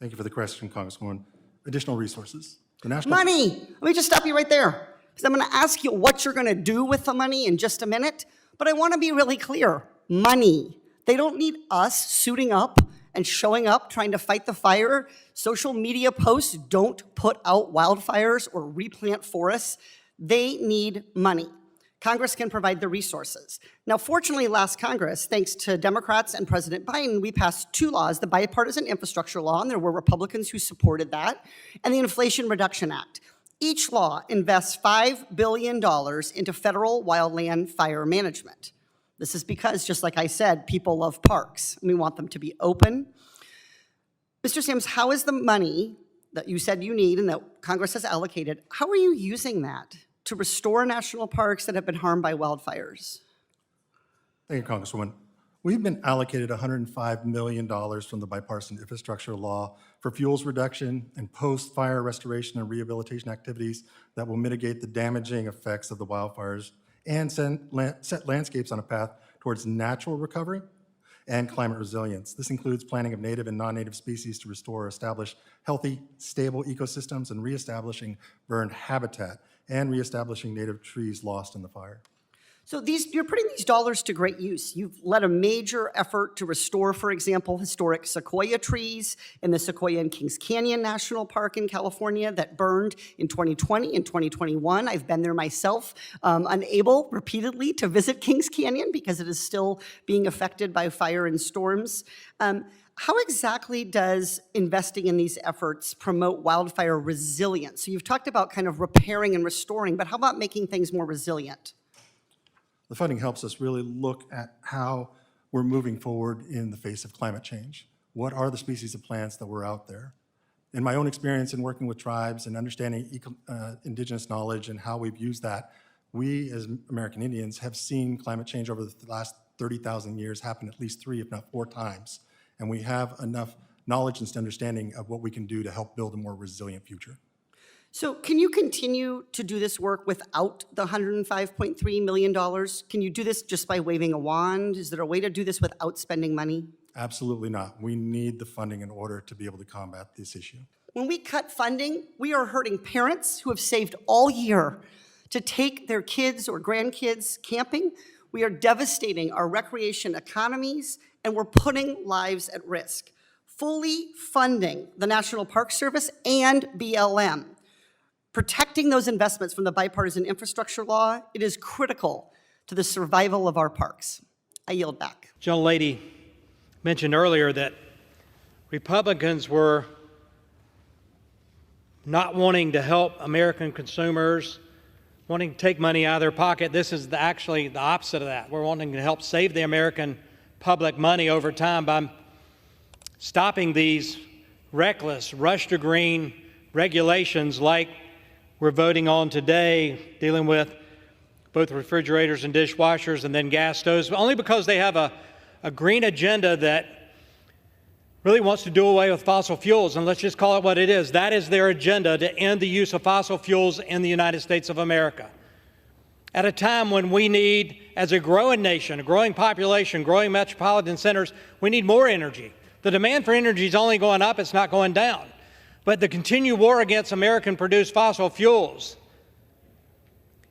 Thank you for the question, Congresswoman. Additional resources. The national Money. Let me just stop you right there, because I'm going to ask you what you're going to do with the money in just a minute, but I want to be really clear. Money. They don't need us suiting up and showing up trying to fight the fire. Social media posts don't put out wildfires or replant forests. They need money. Congress can provide the resources. Now, fortunately, last Congress, thanks to Democrats and President Biden, we passed two laws, the Bipartisan Infrastructure Law, and there were Republicans who supported that, and the Inflation Reduction Act. Each law invests $5 billion into federal wildland fire management. This is because, just like I said, people love parks, and we want them to be open. Mr. Sams, how is the money that you said you need and that Congress has allocated, how are you using that to restore national parks that have been harmed by wildfires? Thank you, Congresswoman. We've been allocated $105 million from the Bipartisan Infrastructure Law for fuels reduction and post-fire restoration and rehabilitation activities that will mitigate the damaging effects of the wildfires and set landscapes on a path towards natural recovery and climate resilience. This includes planting of native and non-native species to restore or establish healthy, stable ecosystems and reestablishing burned habitat and reestablishing native trees lost in the fire. So you're putting these dollars to great use. You've led a major effort to restore, for example, historic sequoia trees in the Sequoia and Kings Canyon National Park in California that burned in 2020 and 2021. I've been there myself, unable repeatedly to visit Kings Canyon because it is still being affected by fire and storms. How exactly does investing in these efforts promote wildfire resilience? So you've talked about kind of repairing and restoring, but how about making things more resilient? The funding helps us really look at how we're moving forward in the face of climate change. What are the species of plants that were out there? In my own experience in working with tribes and understanding indigenous knowledge and how we've used that, we as American Indians have seen climate change over the last 30,000 years happen at least 3, if not 4 times. And we have enough knowledge and understanding of what we can do to help build a more resilient future. So can you continue to do this work without the $105.3 million? Can you do this just by waving a wand? Is there a way to do this without spending money? Absolutely not. We need the funding in order to be able to combat this issue. When we cut funding, we are hurting parents who have saved all year to take their kids or grandkids camping. We are devastating our recreation economies, and we're putting lives at risk. Fully funding the National Park Service and BLM, protecting those investments from the bipartisan infrastructure law, it is critical to the survival of our parks. I yield back. Gentlelady mentioned earlier that Republicans were not wanting to help American consumers, wanting to take money out of their pocket. This is actually the opposite of that. We're wanting to help save the American public money over time by stopping these reckless, rush to green regulations like we're voting on today, dealing with both refrigerators and dishwashers and then gas stoves, only because they have a green agenda that really wants to do away with fossil fuels. And let's just call it what it is. That is their agenda, to end the use of fossil fuels in the United States of America. At a time when we need, as a growing nation, a growing population, growing metropolitan centers, we need more energy. The demand for energy is only going up, it's not going down. But the continued war against American-produced fossil fuels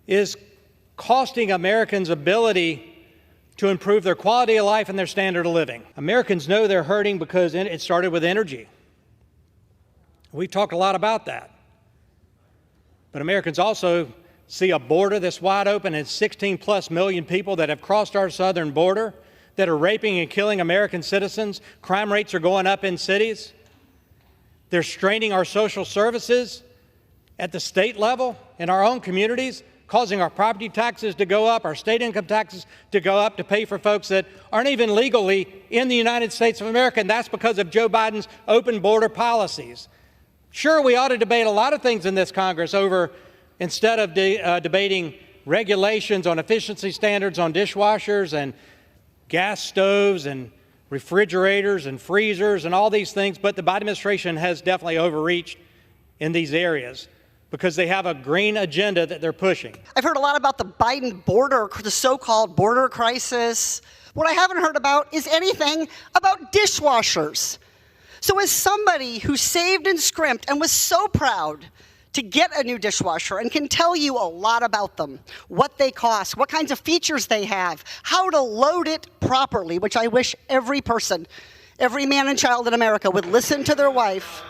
is costing Americans' ability to improve their quality of life and their standard of living. Americans know they're hurting because it started with energy. We've talked a lot about that. But Americans also see a border that's wide open and 16+ million people that have crossed our southern border that are raping and killing American citizens. Crime rates are going up in cities. They're straining our social services at the state level in our own communities, causing our property taxes to go up, our state income taxes to go up to pay for folks that aren't even legally in the United States of America, and that's because of Joe Biden's open border policies. Sure, we ought to debate a lot of things in this Congress over, instead of debating regulations on efficiency standards on dishwashers and gas stoves and refrigerators and freezers and all these things, but the Biden administration has definitely overreached in these areas because they have a green agenda that they're pushing. I've heard a lot about the Biden border, the so-called border crisis. What I haven't heard about is anything about dishwashers. So as somebody who saved and scrimped and was so proud to get a new dishwasher and can tell you a lot about them, what they cost, what kinds of features they have, how to load it properly, which I wish every person, every man and child in America would listen to their wife.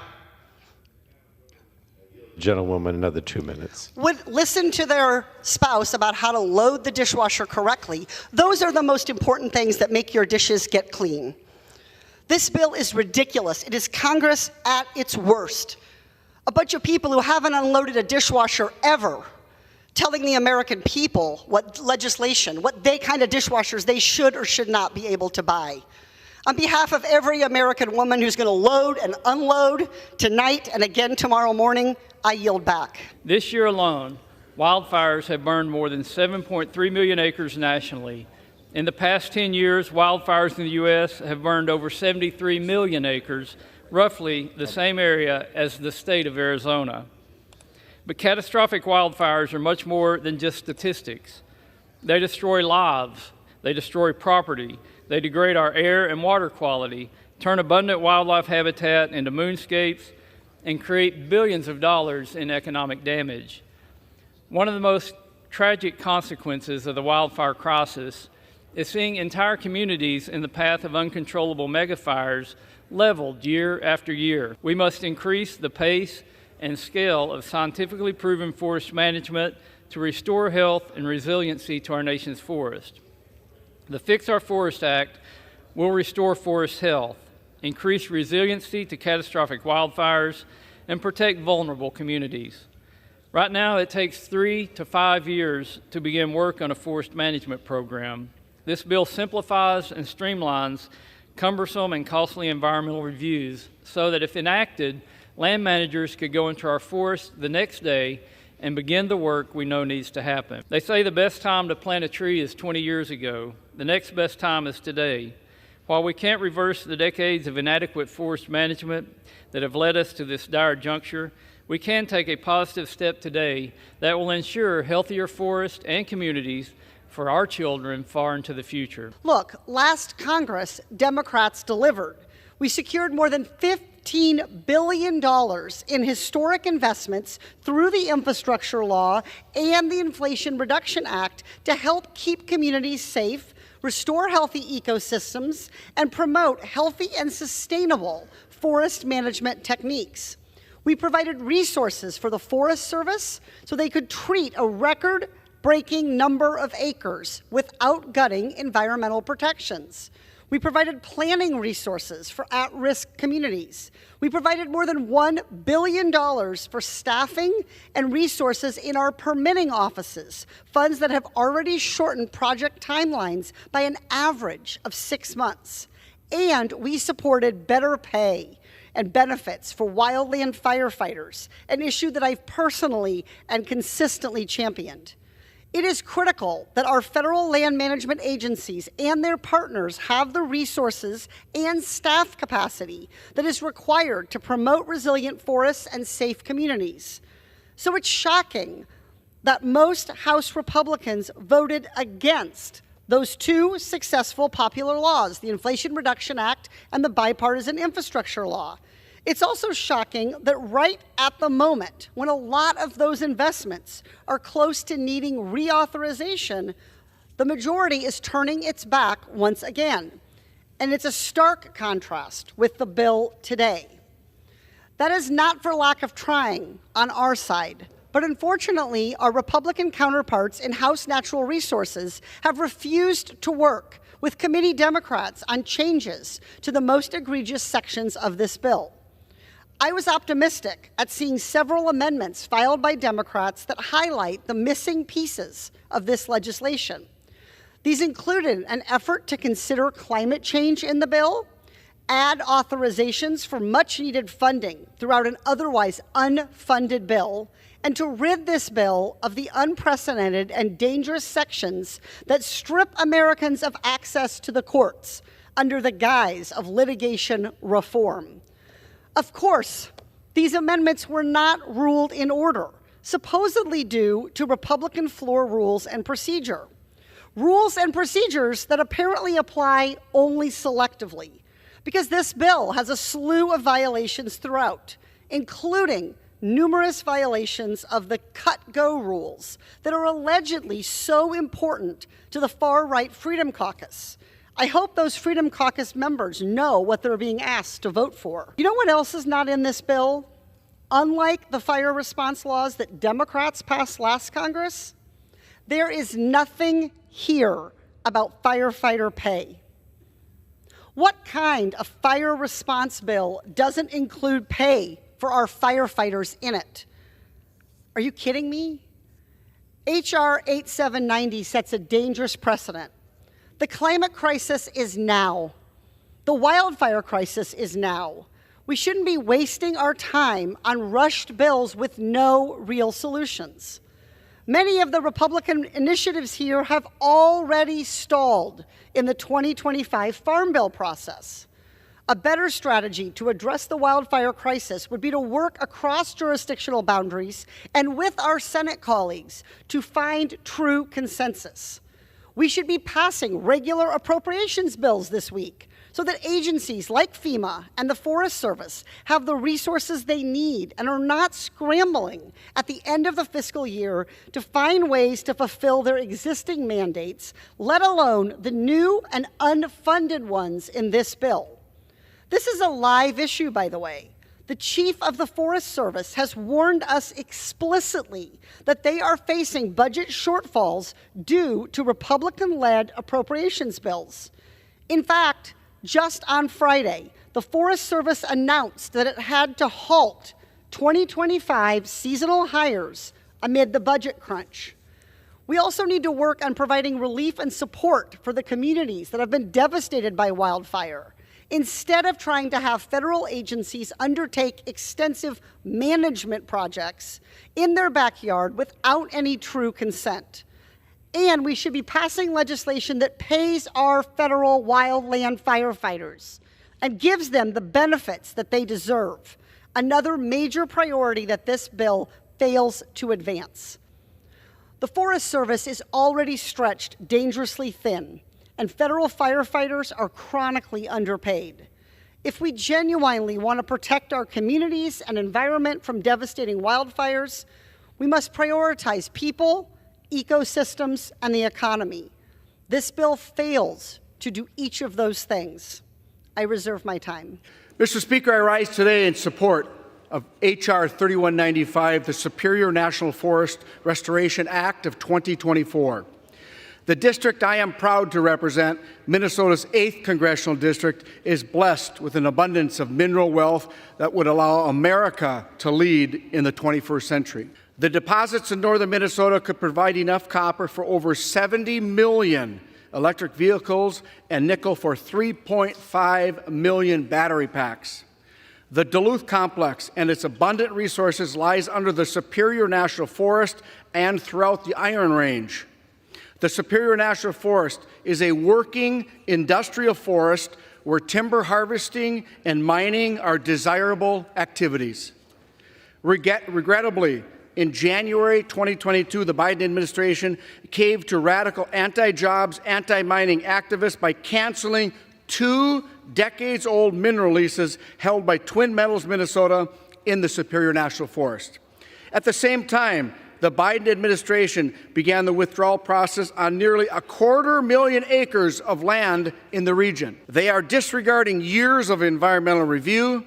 Gentlewoman, another 2 minutes. Would listen to their spouse about how to load the dishwasher correctly. Those are the most important things that make your dishes get clean. This bill is ridiculous. It is Congress at its worst. A bunch of people who haven't unloaded a dishwasher ever, telling the American people what legislation, what kind of dishwashers they should or should not be able to buy. On behalf of every American woman who's going to load and unload tonight and again tomorrow morning, I yield back. This year alone, wildfires have burned more than 7.3 million acres nationally. In the past 10 years, wildfires in the U.S. have burned over 73 million acres, roughly the same area as the state of Arizona. But catastrophic wildfires are much more than just statistics. They destroy lives, they destroy property, they degrade our air and water quality, turn abundant wildlife habitat into moonscapes, and create billions of dollars in economic damage. One of the most tragic consequences of the wildfire crisis is seeing entire communities in the path of uncontrollable megafires leveled year after year. We must increase the pace and scale of scientifically proven forest management to restore health and resiliency to our nation's forest. The Fix Our Forest Act will restore forest health, increase resiliency to catastrophic wildfires, and protect vulnerable communities. Right now, it takes 3 to 5 years to begin work on a forest management program. This bill simplifies and streamlines cumbersome and costly environmental reviews so that if enacted, land managers could go into our forests the next day and begin the work we know needs to happen. They say the best time to plant a tree is 20 years ago. The next best time is today. While we can't reverse the decades of inadequate forest management that have led us to this dire juncture, we can take a positive step today that will ensure healthier forests and communities for our children far into the future. Look, last Congress, Democrats delivered. We secured more than $15 billion in historic investments through the infrastructure law and the Inflation Reduction Act to help keep communities safe, restore healthy ecosystems, and promote healthy and sustainable forest management techniques. We provided resources for the Forest Service so they could treat a record-breaking number of acres without gutting environmental protections. We provided planning resources for at-risk communities. We provided more than $1 billion for staffing and resources in our permitting offices, funds that have already shortened project timelines by an average of 6 months. And we supported better pay and benefits for wildland firefighters, an issue that I've personally and consistently championed. It is critical that our federal land management agencies and their partners have the resources and staff capacity that is required to promote resilient forests and safe communities. So it's shocking that most House Republicans voted against those two successful popular laws, the Inflation Reduction Act and the Bipartisan Infrastructure Law. It's also shocking that right at the moment, when a lot of those investments are close to needing reauthorization, the majority is turning its back once again. And it's a stark contrast with the bill today. That is not for lack of trying on our side, but unfortunately, our Republican counterparts in House Natural Resources have refused to work with committee Democrats on changes to the most egregious sections of this bill. I was optimistic at seeing several amendments filed by Democrats that highlight the missing pieces of this legislation. These included an effort to consider climate change in the bill, add authorizations for much-needed funding throughout an otherwise unfunded bill, and to rid this bill of the unprecedented and dangerous sections that strip Americans of access to the courts under the guise of litigation reform. Of course, these amendments were not ruled in order, supposedly due to Republican floor rules and procedure. Rules and procedures that apparently apply only selectively, because this bill has a slew of violations throughout, including numerous violations of the cut-go rules that are allegedly so important to the far-right Freedom Caucus. I hope those Freedom Caucus members know what they're being asked to vote for. You know what else is not in this bill? Unlike the fire response laws that Democrats passed last Congress, there is nothing here about firefighter pay. What kind of fire response bill doesn't include pay for our firefighters in it? Are you kidding me? H.R. 8790 sets a dangerous precedent. The climate crisis is now. The wildfire crisis is now. We shouldn't be wasting our time on rushed bills with no real solutions. Many of the Republican initiatives here have already stalled in the 2025 Farm Bill process. A better strategy to address the wildfire crisis would be to work across jurisdictional boundaries and with our Senate colleagues to find true consensus. We should be passing regular appropriations bills this week so that agencies like FEMA and the Forest Service have the resources they need and are not scrambling at the end of the fiscal year to find ways to fulfill their existing mandates, let alone the new and unfunded ones in this bill. This is a live issue, by the way. The chief of the Forest Service has warned us explicitly that they are facing budget shortfalls due to Republican-led appropriations bills. In fact, just on Friday, the Forest Service announced that it had to halt 2025 seasonal hires amid the budget crunch. We also need to work on providing relief and support for the communities that have been devastated by wildfire, instead of trying to have federal agencies undertake extensive management projects in their backyard without any true consent. And we should be passing legislation that pays our federal wildland firefighters and gives them the benefits that they deserve. Another major priority that this bill fails to advance. The Forest Service is already stretched dangerously thin, and federal firefighters are chronically underpaid. If we genuinely want to protect our communities and environment from devastating wildfires, we must prioritize people, ecosystems, and the economy. This bill fails to do each of those things. I reserve my time. Mr. Speaker, I rise today in support of H.R. 3195, the Superior National Forest Restoration Act of 2024. The district I am proud to represent, Minnesota's 8th Congressional District, is blessed with an abundance of mineral wealth that would allow America to lead in the 21st century. The deposits in northern Minnesota could provide enough copper for over 70 million electric vehicles and nickel for 3.5 million battery packs. The Duluth Complex and its abundant resources lies under the Superior National Forest and throughout the Iron Range. The Superior National Forest is a working industrial forest where timber harvesting and mining are desirable activities. Regrettably, in January 2022, the Biden administration caved to radical anti-jobs, anti-mining activists by canceling 2 decades-old mineral leases held by Twin Metals Minnesota in the Superior National Forest. At the same time, the Biden administration began the withdrawal process on nearly 250,000 acres of land in the region. They are disregarding years of environmental review,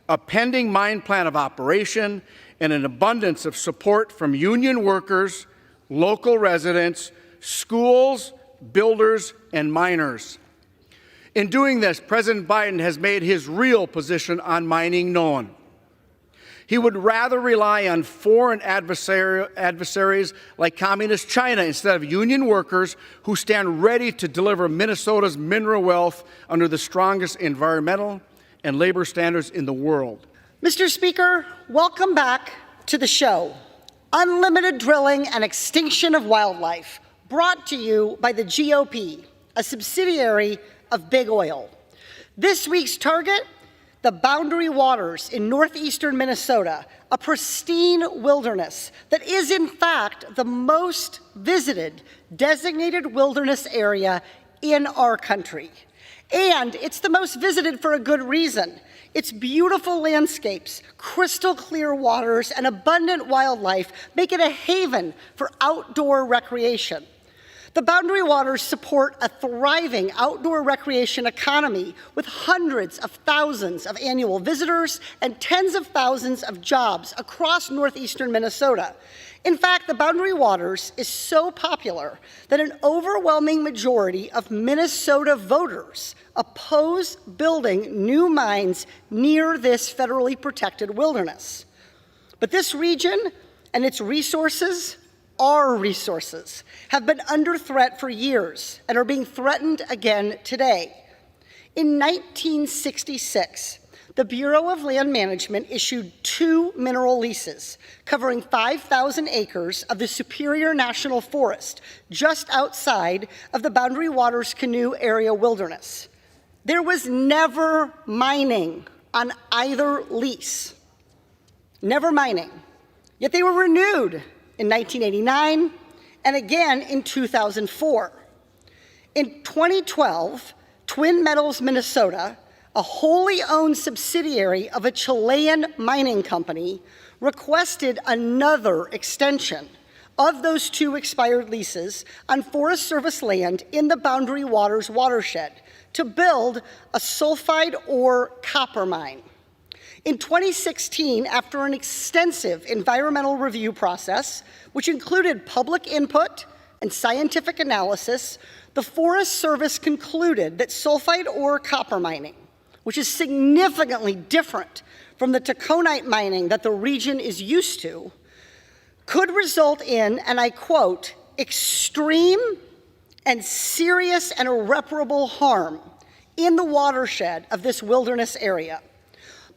a pending mine plan of operation, and an abundance of support from union workers, local residents, schools, builders, and miners. In doing this, President Biden has made his real position on mining known. He would rather rely on foreign adversaries like communist China instead of union workers who stand ready to deliver Minnesota's mineral wealth under the strongest environmental and labor standards in the world. Mr. Speaker, welcome back to the show. Unlimited drilling and extinction of wildlife, brought to you by the GOP, a subsidiary of Big Oil. This week's target, the Boundary Waters in northeastern Minnesota, a pristine wilderness that is in fact the most visited designated wilderness area in our country. And it's the most visited for a good reason. Its beautiful landscapes, crystal clear waters, and abundant wildlife make it a haven for outdoor recreation. The Boundary Waters support a thriving outdoor recreation economy with hundreds of thousands of annual visitors and tens of thousands of jobs across northeastern Minnesota. In fact, the Boundary Waters is so popular that an overwhelming majority of Minnesota voters oppose building new mines near this federally protected wilderness. But this region and its resources, our resources, have been under threat for years and are being threatened again today. In 1966, the Bureau of Land Management issued 2 mineral leases covering 5,000 acres of the Superior National Forest just outside of the Boundary Waters Canoe Area Wilderness. There was never mining on either lease. Never mining. Yet they were renewed in 1989 and again in 2004. In 2012, Twin Metals Minnesota, a wholly owned subsidiary of a Chilean mining company, requested another extension of those 2 expired leases on Forest Service land in the Boundary Waters watershed to build a sulfide ore copper mine. In 2016, after an extensive environmental review process, which included public input and scientific analysis, the Forest Service concluded that sulfide ore copper mining, which is significantly different from the taconite mining that the region is used to, could result in, and I quote, extreme and serious and irreparable harm in the watershed of this wilderness area.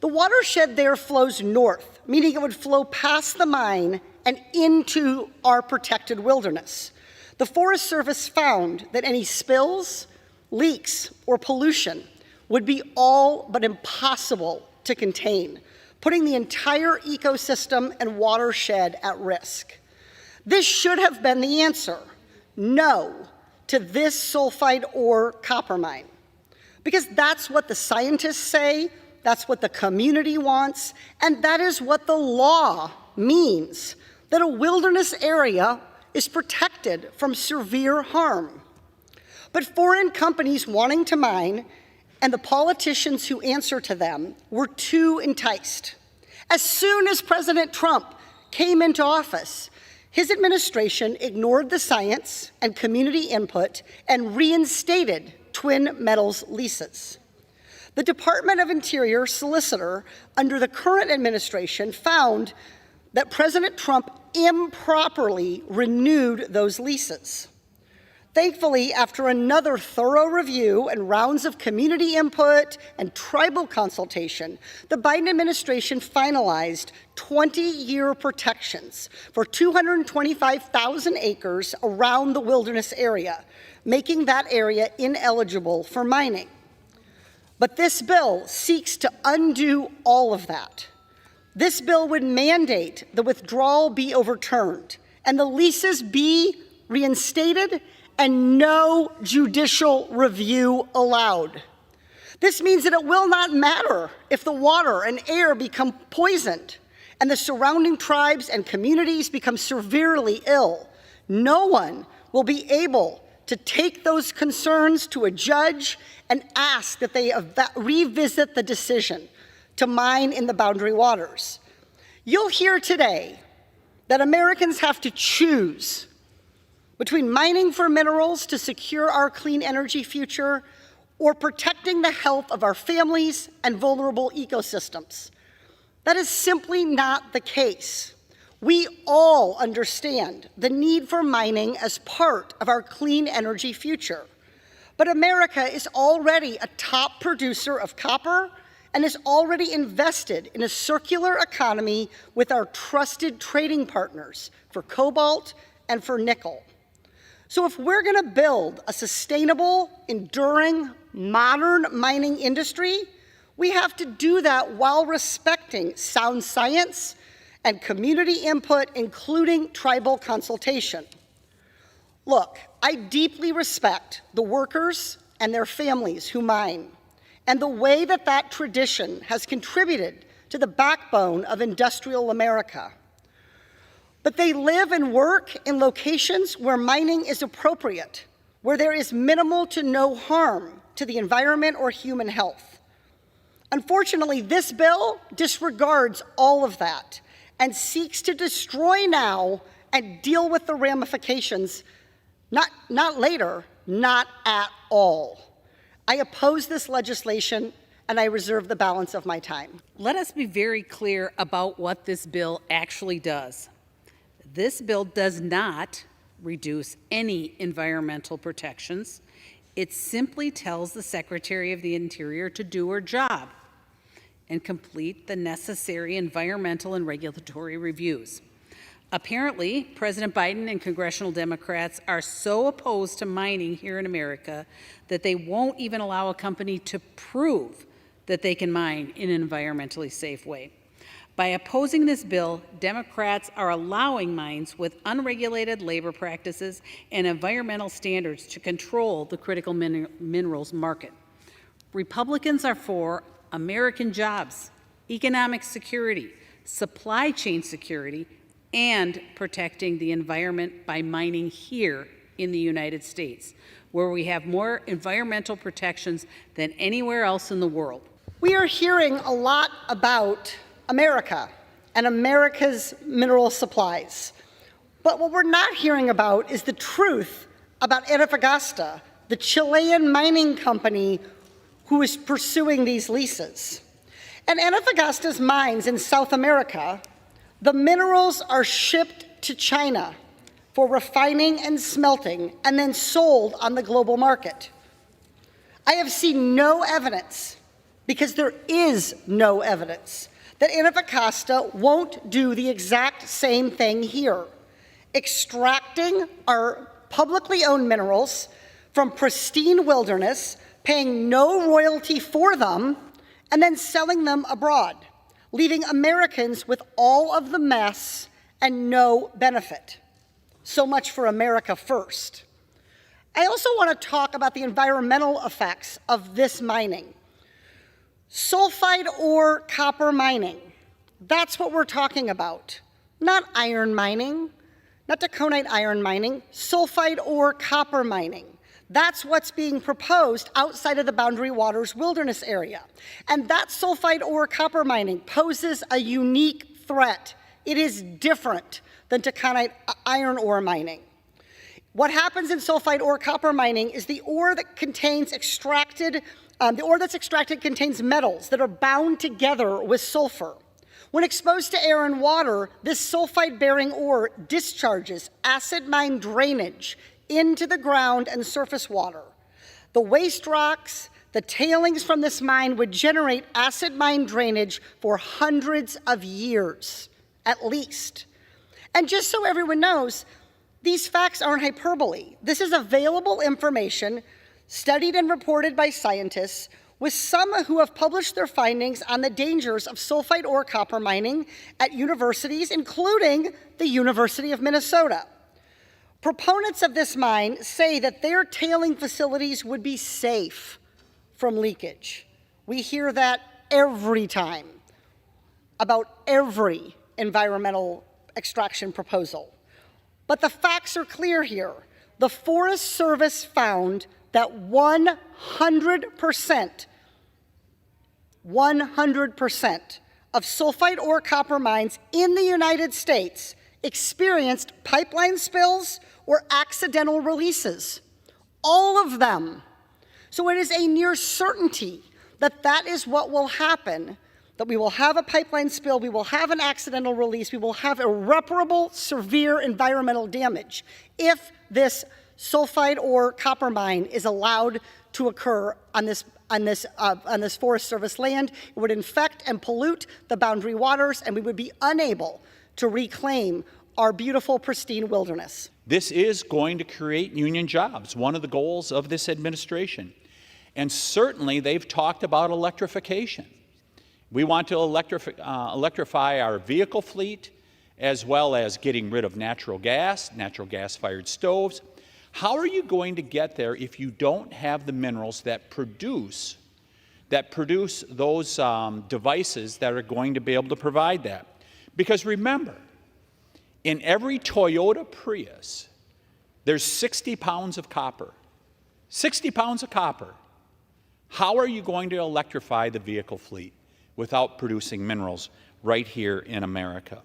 The watershed there flows north, meaning it would flow past the mine and into our protected wilderness. The Forest Service found that any spills, leaks, or pollution would be all but impossible to contain, putting the entire ecosystem and watershed at risk. This should have been the answer: no to this sulfide ore copper mine. Because that's what the scientists say, that's what the community wants, and that is what the law means, that a wilderness area is protected from severe harm. But foreign companies wanting to mine and the politicians who answer to them were too enticed. As soon as President Trump came into office, his administration ignored the science and community input and reinstated Twin Metals leases. The Department of Interior solicitor under the current administration found that President Trump improperly renewed those leases. Thankfully, after another thorough review and rounds of community input and tribal consultation, the Biden administration finalized 20-year protections for 225,000 acres around the wilderness area, making that area ineligible for mining. But this bill seeks to undo all of that. This bill would mandate the withdrawal be overturned and the leases be reinstated and no judicial review allowed. This means that it will not matter if the water and air become poisoned and the surrounding tribes and communities become severely ill. No one will be able to take those concerns to a judge and ask that they revisit the decision to mine in the boundary waters. You'll hear today that Americans have to choose between mining for minerals to secure our clean energy future or protecting the health of our families and vulnerable ecosystems. That is simply not the case. We all understand the need for mining as part of our clean energy future. But America is already a top producer of copper and is already invested in a circular economy with our trusted trading partners for cobalt and for nickel. So if we're going to build a sustainable, enduring, modern mining industry, we have to do that while respecting sound science and community input, including tribal consultation. Look, I deeply respect the workers and their families who mine, and the way that that tradition has contributed to the backbone of industrial America. But they live and work in locations where mining is appropriate, where there is minimal to no harm to the environment or human health. Unfortunately, this bill disregards all of that and seeks to destroy now and deal with the ramifications, not later, not at all. I oppose this legislation, and I reserve the balance of my time. Let us be very clear about what this bill actually does. This bill does not reduce any environmental protections. It simply tells the Secretary of the Interior to do her job and complete the necessary environmental and regulatory reviews. Apparently, President Biden and congressional Democrats are so opposed to mining here in America that they won't even allow a company to prove that they can mine in an environmentally safe way. By opposing this bill, Democrats are allowing mines with unregulated labor practices and environmental standards to control the critical minerals market. Republicans are for American jobs, economic security, supply chain security, and protecting the environment by mining here in the United States, where we have more environmental protections than anywhere else in the world. We are hearing a lot about America and America's mineral supplies. But what we're not hearing about is the truth about Antofagasta, the Chilean mining company who is pursuing these leases. At Antofagasta's mines in South America, the minerals are shipped to China for refining and smelting and then sold on the global market. I have seen no evidence, because there is no evidence, that Antofagasta won't do the exact same thing here, extracting our publicly owned minerals from pristine wilderness, paying no royalty for them, and then selling them abroad, leaving Americans with all of the mess and no benefit. So much for America first. I also want to talk about the environmental effects of this mining. Sulfide ore copper mining, that's what we're talking about. Not iron mining, not taconite iron mining, sulfide ore copper mining. That's what's being proposed outside of the Boundary Waters Wilderness Area. And that sulfide ore copper mining poses a unique threat. It is different than taconite iron ore mining. What happens in sulfide ore copper mining is the ore that contains the ore that's extracted contains metals that are bound together with sulfur. When exposed to air and water, this sulfide-bearing ore discharges acid mine drainage into the ground and surface water. The waste rocks, the tailings from this mine would generate acid mine drainage for hundreds of years, at least. And just so everyone knows, these facts aren't hyperbole. This is available information studied and reported by scientists, with some who have published their findings on the dangers of sulfide ore copper mining at universities, including the University of Minnesota. Proponents of this mine say that their tailing facilities would be safe from leakage. We hear that every time about every environmental extraction proposal. But the facts are clear here. The Forest Service found that 100% of sulfide ore copper mines in the United States experienced pipeline spills or accidental releases. All of them. So it is a near certainty that that is what will happen, that we will have a pipeline spill, we will have an accidental release, we will have irreparable, severe environmental damage if this sulfide ore copper mine is allowed to occur on this Forest Service land. It would infect and pollute the boundary waters, and we would be unable to reclaim our beautiful, pristine wilderness. This is going to create union jobs, one of the goals of this administration. And certainly they've talked about electrification. We want to electrify our vehicle fleet, as well as getting rid of natural gas-fired stoves. How are you going to get there if you don't have the minerals that produce those devices that are going to be able to provide that? Because remember, in every Toyota Prius, there's 60 pounds of copper. 60 pounds of copper. How are you going to electrify the vehicle fleet without producing minerals right here in America?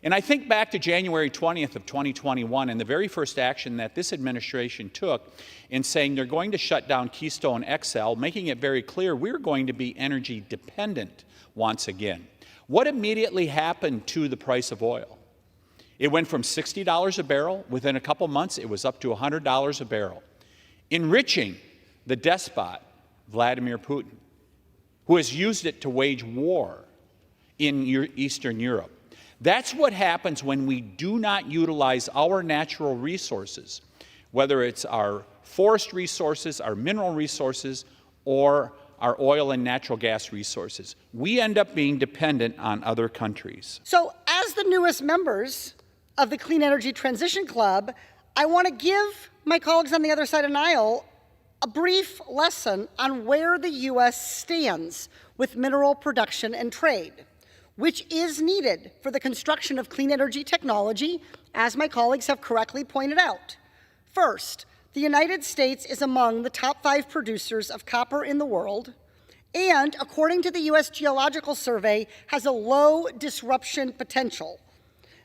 And I think back to January 20th of 2021 and the very first action that this administration took in saying they're going to shut down Keystone XL, making it very clear we're going to be energy dependent once again. What immediately happened to the price of oil? It went from $60 a barrel. Within a couple months, it was up to $100 a barrel, enriching the despot, Vladimir Putin, who has used it to wage war in Eastern Europe. That's what happens when we do not utilize our natural resources, whether it's our forest resources, our mineral resources, or our oil and natural gas resources. We end up being dependent on other countries. So as the newest members of the Clean Energy Transition Club, I want to give my colleagues on the other side of the aisle a brief lesson on where the U.S. stands with mineral production and trade, which is needed for the construction of clean energy technology, as my colleagues have correctly pointed out. First, the United States is among the top 5 producers of copper in the world, and according to the U.S. Geological Survey, has a low disruption potential.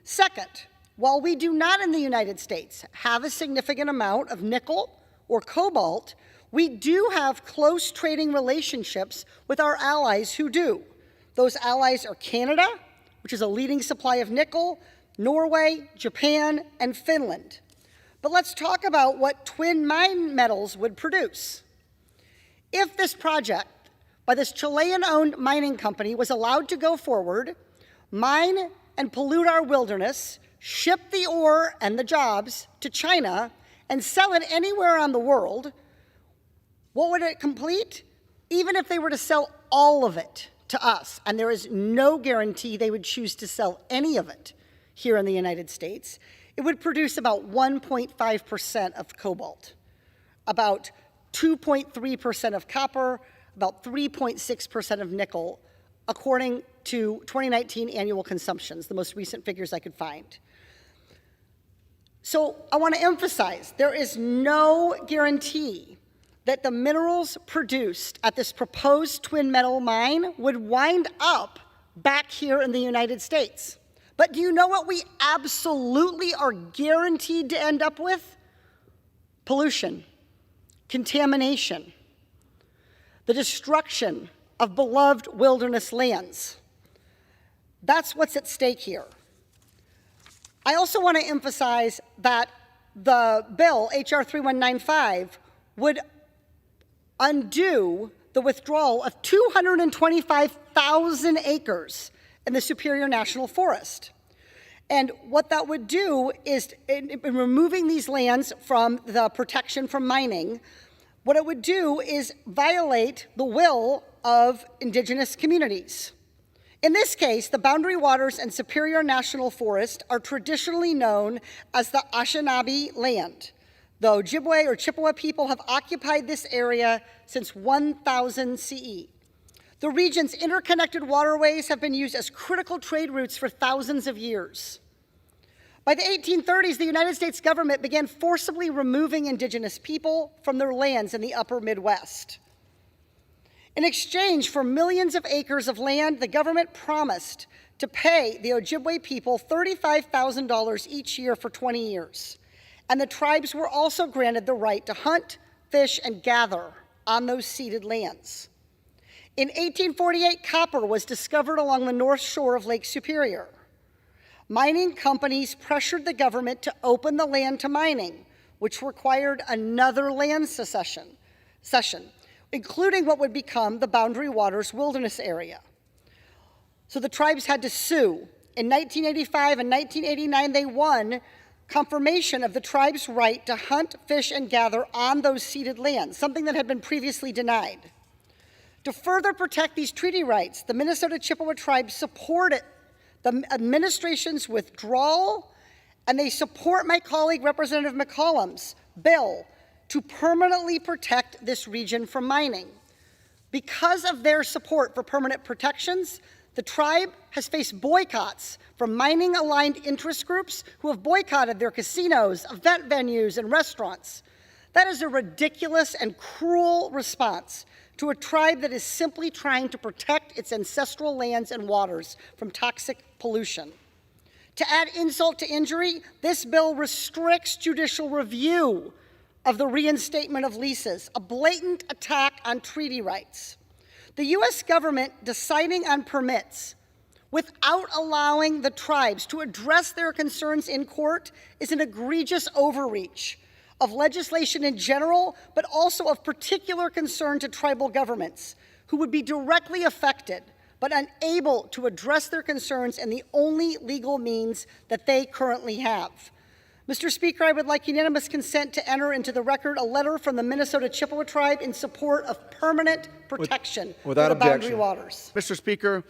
Second, while we do not in the United States have a significant amount of nickel or cobalt, we do have close trading relationships with our allies who do. Those allies are Canada, which is a leading supply of nickel, Norway, Japan, and Finland. But let's talk about what twin mine metals would produce. If this project by this Chilean-owned mining company was allowed to go forward, mine and pollute our wilderness, ship the ore and the jobs to China, and sell it anywhere around the world, what would it complete? Even if they were to sell all of it to us, and there is no guarantee they would choose to sell any of it here in the United States, it would produce about 1.5% of cobalt, about 2.3% of copper, about 3.6% of nickel, according to 2019 annual consumptions, the most recent figures I could find. So I want to emphasize, there is no guarantee that the minerals produced at this proposed twin metal mine would wind up back here in the United States. But do you know what we absolutely are guaranteed to end up with? Pollution, contamination, the destruction of beloved wilderness lands. That's what's at stake here. I also want to emphasize that the bill, H.R. 3195, would undo the withdrawal of 225,000 acres in the Superior National Forest. And what that would do is, in removing these lands from the protection from mining, what it would do is violate the will of indigenous communities. In this case, the Boundary Waters and Superior National Forest are traditionally known as the Anishinaabe land. The Ojibwe or Chippewa people have occupied this area since 1000 CE. The region's interconnected waterways have been used as critical trade routes for thousands of years. By the 1830s, the United States government began forcibly removing indigenous people from their lands in the upper Midwest. In exchange for millions of acres of land, the government promised to pay the Ojibwe people $35,000 each year for 20 years. And the tribes were also granted the right to hunt, fish, and gather on those ceded lands. In 1848, copper was discovered along the north shore of Lake Superior. Mining companies pressured the government to open the land to mining, which required another land cession, including what would become the Boundary Waters Wilderness Area. So the tribes had to sue. In 1985 and 1989, they won confirmation of the tribe's right to hunt, fish, and gather on those ceded lands, something that had been previously denied. To further protect these treaty rights, the Minnesota Chippewa tribe supported the administration's withdrawal, and they support my colleague, Representative McCollum's bill to permanently protect this region from mining. Because of their support for permanent protections, the tribe has faced boycotts from mining-aligned interest groups who have boycotted their casinos, event venues, and restaurants. That is a ridiculous and cruel response to a tribe that is simply trying to protect its ancestral lands and waters from toxic pollution. To add insult to injury, this bill restricts judicial review of the reinstatement of leases, a blatant attack on treaty rights. The U.S. government deciding on permits without allowing the tribes to address their concerns in court is an egregious overreach of legislation in general, but also of particular concern to tribal governments who would be directly affected but unable to address their concerns in the only legal means that they currently have. Mr. Speaker, I would like unanimous consent to enter into the record a letter from the Minnesota Chippewa tribe in support of permanent protection Without for the Boundary objection. Waters. Mr. Speaker,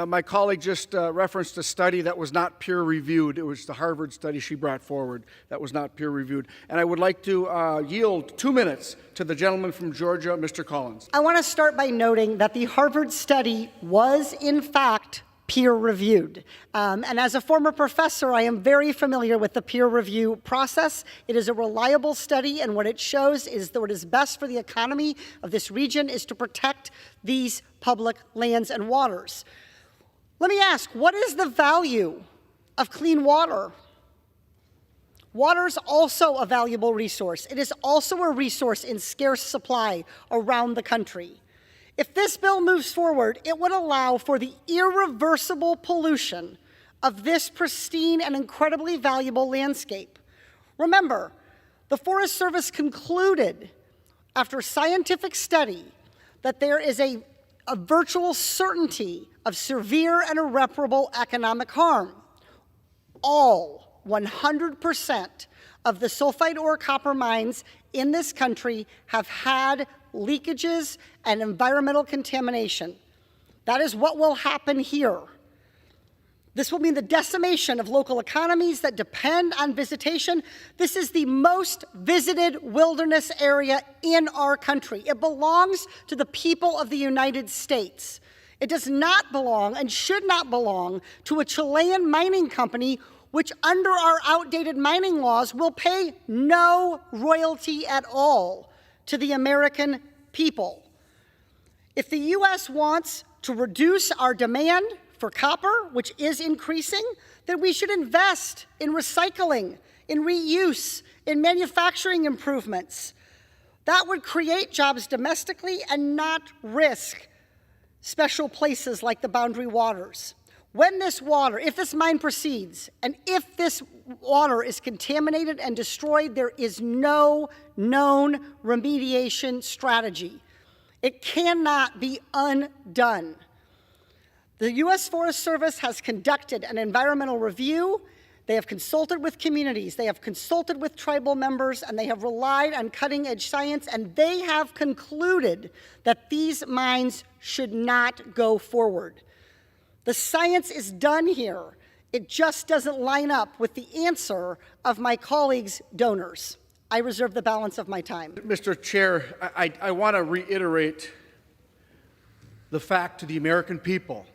my colleague just referenced a study that was not peer-reviewed. It was the Harvard study she brought forward that was not peer-reviewed. And I would like to yield 2 minutes to the gentleman from Georgia, Mr. Collins. I want to start by noting that the Harvard study was, in fact, peer-reviewed. And as a former professor, I am very familiar with the peer review process. It is a reliable study, and what it shows is that what is best for the economy of this region is to protect these public lands and waters. Let me ask, what is the value of clean water? Water is also a valuable resource. It is also a resource in scarce supply around the country. If this bill moves forward, it would allow for the irreversible pollution of this pristine and incredibly valuable landscape. Remember, the Forest Service concluded, after scientific study, that there is a virtual certainty of severe and irreparable economic harm. All 100% of the sulfide ore copper mines in this country have had leakages and environmental contamination. That is what will happen here. This will mean the decimation of local economies that depend on visitation. This is the most visited wilderness area in our country. It belongs to the people of the United States. It does not belong and should not belong to a Chilean mining company, which under our outdated mining laws will pay no royalty at all to the American people. If the U.S. wants to reduce our demand for copper, which is increasing, then we should invest in recycling, in reuse, in manufacturing improvements. That would create jobs domestically and not risk special places like the Boundary Waters. When this water, if this mine proceeds, and if this water is contaminated and destroyed, there is no known remediation strategy. It cannot be undone. The U.S. Forest Service has conducted an environmental review. They have consulted with communities, they have consulted with tribal members, and they have relied on cutting-edge science, and they have concluded that these mines should not go forward. The science is done here. It just doesn't line up with the answer of my colleagues' donors. I reserve the balance of my time. Mr. Chair, I want to reiterate the fact to the American people.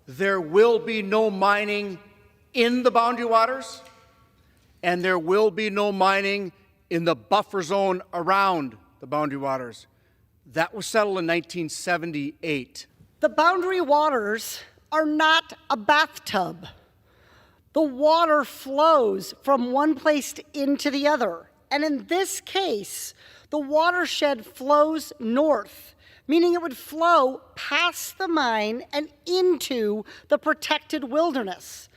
There will be no mining in the Boundary Waters, and there will be no mining in the buffer zone around the Boundary Waters. That was settled in 1978. The Boundary Waters are not a bathtub. The water flows from one place into the other. And in this case, the watershed flows north, meaning it would flow past the mine and into the protected wilderness.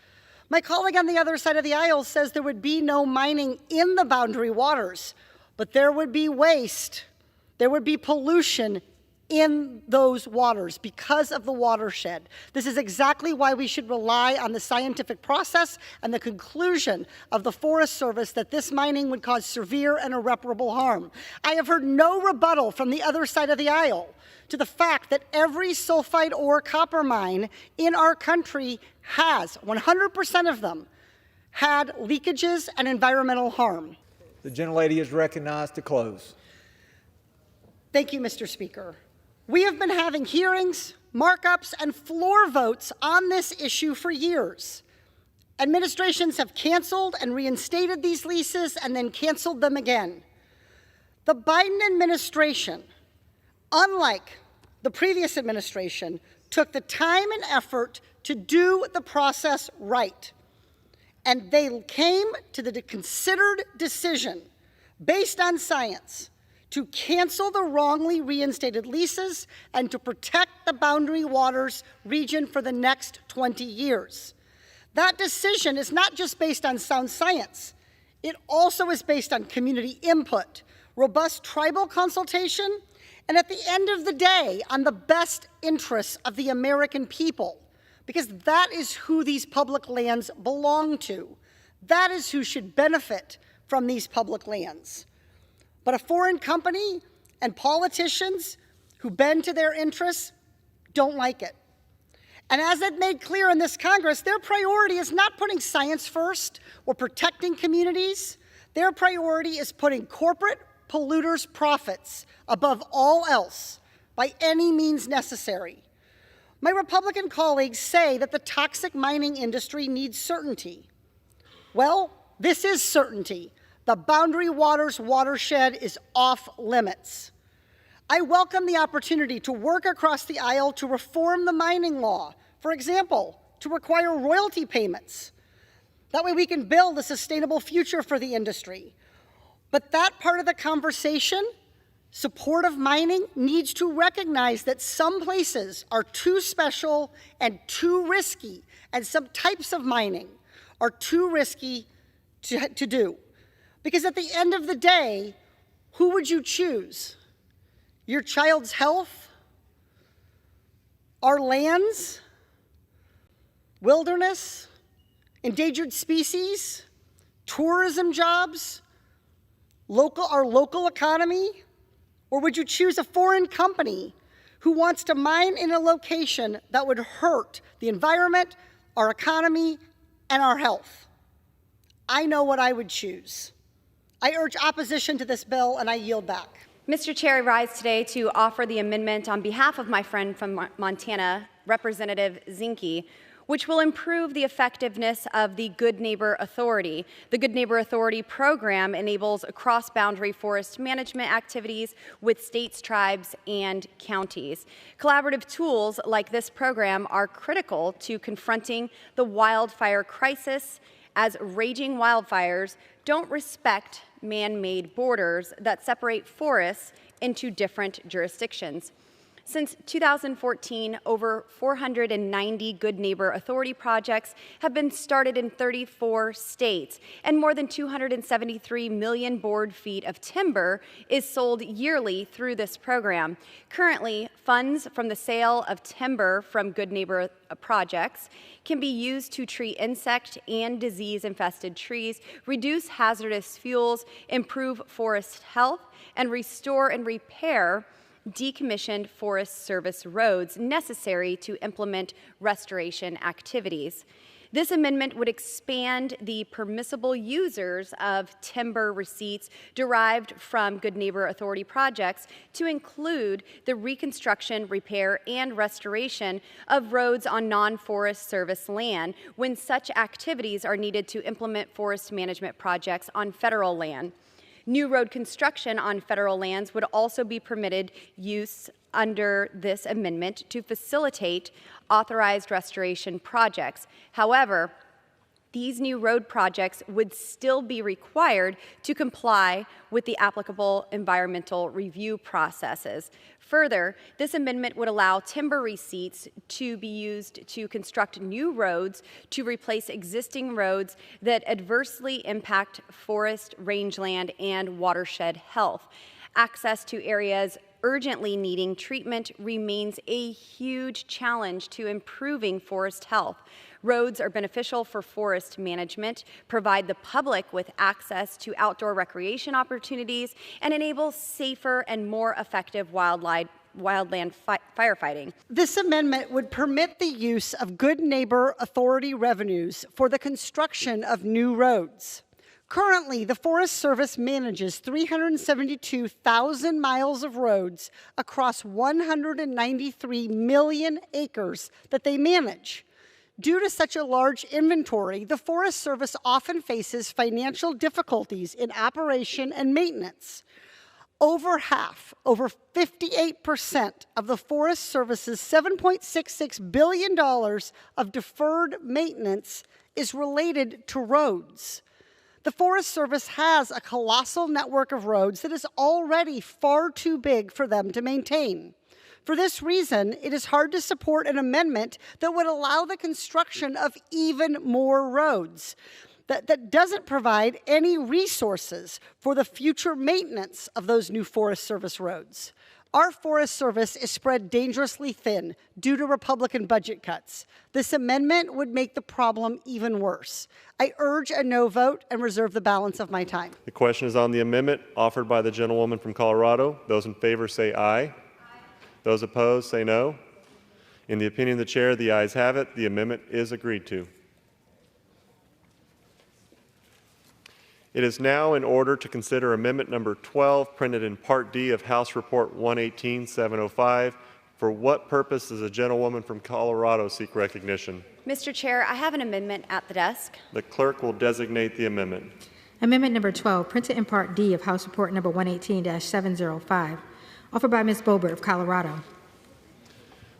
My colleague on the other side of the aisle says there would be no mining in the Boundary Waters, but there would be waste, there would be pollution in those waters because of the watershed. This is exactly why we should rely on the scientific process and the conclusion of the Forest Service that this mining would cause severe and irreparable harm. I have heard no rebuttal from the other side of the aisle to the fact that every sulfide ore copper mine in our country has, 100% of them, had leakages and environmental harm. The gentlelady is recognized to close. Thank you, Mr. Speaker. We have been having hearings, markups, and floor votes on this issue for years. Administrations have canceled and reinstated these leases and then canceled them again. The Biden administration, unlike the previous administration, took the time and effort to do the process right. And they came to the considered decision, based on science, to cancel the wrongly reinstated leases and to protect the Boundary Waters region for the next 20 years. That decision is not just based on sound science. It also is based on community input, robust tribal consultation, and at the end of the day, on the best interests of the American people, because that is who these public lands belong to. That is who should benefit from these public lands. But a foreign company and politicians who bend to their interests don't like it. And as they've made clear in this Congress, their priority is not putting science first or protecting communities. Their priority is putting corporate polluters' profits above all else by any means necessary. My Republican colleagues say that the toxic mining industry needs certainty. Well, this is certainty. The Boundary Waters watershed is off limits. I welcome the opportunity to work across the aisle to reform the mining law. For example, to require royalty payments. That way we can build a sustainable future for the industry. But that part of the conversation, support of mining, needs to recognize that some places are too special and too risky, and some types of mining are too risky to do. Because at the end of the day, who would you choose? your child's health, our lands, wilderness, endangered species, tourism jobs, our local economy? Or would you choose a foreign company who wants to mine in a location that would hurt the environment, our economy, and our health? I know what I would choose. I urge opposition to this bill, and I yield back. Mr. Chair, I rise today to offer the amendment on behalf of my friend from Montana, Representative Zinke, which will improve the effectiveness of the Good Neighbor Authority. The Good Neighbor Authority program enables cross-boundary forest management activities with states, tribes, and counties. Collaborative tools like this program are critical to confronting the wildfire crisis, as raging wildfires don't respect man-made borders that separate forests into different jurisdictions. Since 2014, over 490 Good Neighbor Authority projects have been started in 34 states, and more than 273 million board feet of timber is sold yearly through this program. Currently, funds from the sale of timber from Good Neighbor projects can be used to treat insect and disease-infested trees, reduce hazardous fuels, improve forest health, and restore and repair decommissioned Forest Service roads necessary to implement restoration activities. This amendment would expand the permissible users of timber receipts derived from Good Neighbor Authority projects to include the reconstruction, repair, and restoration of roads on non-Forest Service land when such activities are needed to implement forest management projects on federal land. New road construction on federal lands would also be permitted use under this amendment to facilitate authorized restoration projects. However, these new road projects would still be required to comply with the applicable environmental review processes. Further, this amendment would allow timber receipts to be used to construct new roads to replace existing roads that adversely impact forest, rangeland, and watershed health. Access to areas urgently needing treatment remains a huge challenge to improving forest health. Roads are beneficial for forest management, provide the public with access to outdoor recreation opportunities, and enable safer and more effective wildland firefighting. This amendment would permit the use of Good Neighbor Authority revenues for the construction of new roads. Currently, the Forest Service manages 372,000 miles of roads across 193 million acres that they manage. Due to such a large inventory, the Forest Service often faces financial difficulties in operation and maintenance. Over half, over 58% of the Forest Service's $7.66 billion of deferred maintenance is related to roads. The Forest Service has a colossal network of roads that is already far too big for them to maintain. For this reason, it is hard to support an amendment that would allow the construction of even more roads, that doesn't provide any resources for the future maintenance of those new Forest Service roads. Our Forest Service is spread dangerously thin due to Republican budget cuts. This amendment would make the problem even worse. I urge a no vote and reserve the balance of my time. The question is on the amendment offered by the gentlewoman from Colorado. Those in favor say aye. Aye. Those opposed say no. In the opinion of the chair, the ayes have it. The amendment is agreed to. It is now in order to consider Amendment Number 12, printed in Part D of House Report 118-705. For what purpose does the gentlewoman from Colorado seek recognition? Mr. Chair, I have an amendment at the desk. The clerk will designate the amendment. Amendment Number 12, printed in Part D of House Report Number 118-705, offered by Ms. Boebert of Colorado.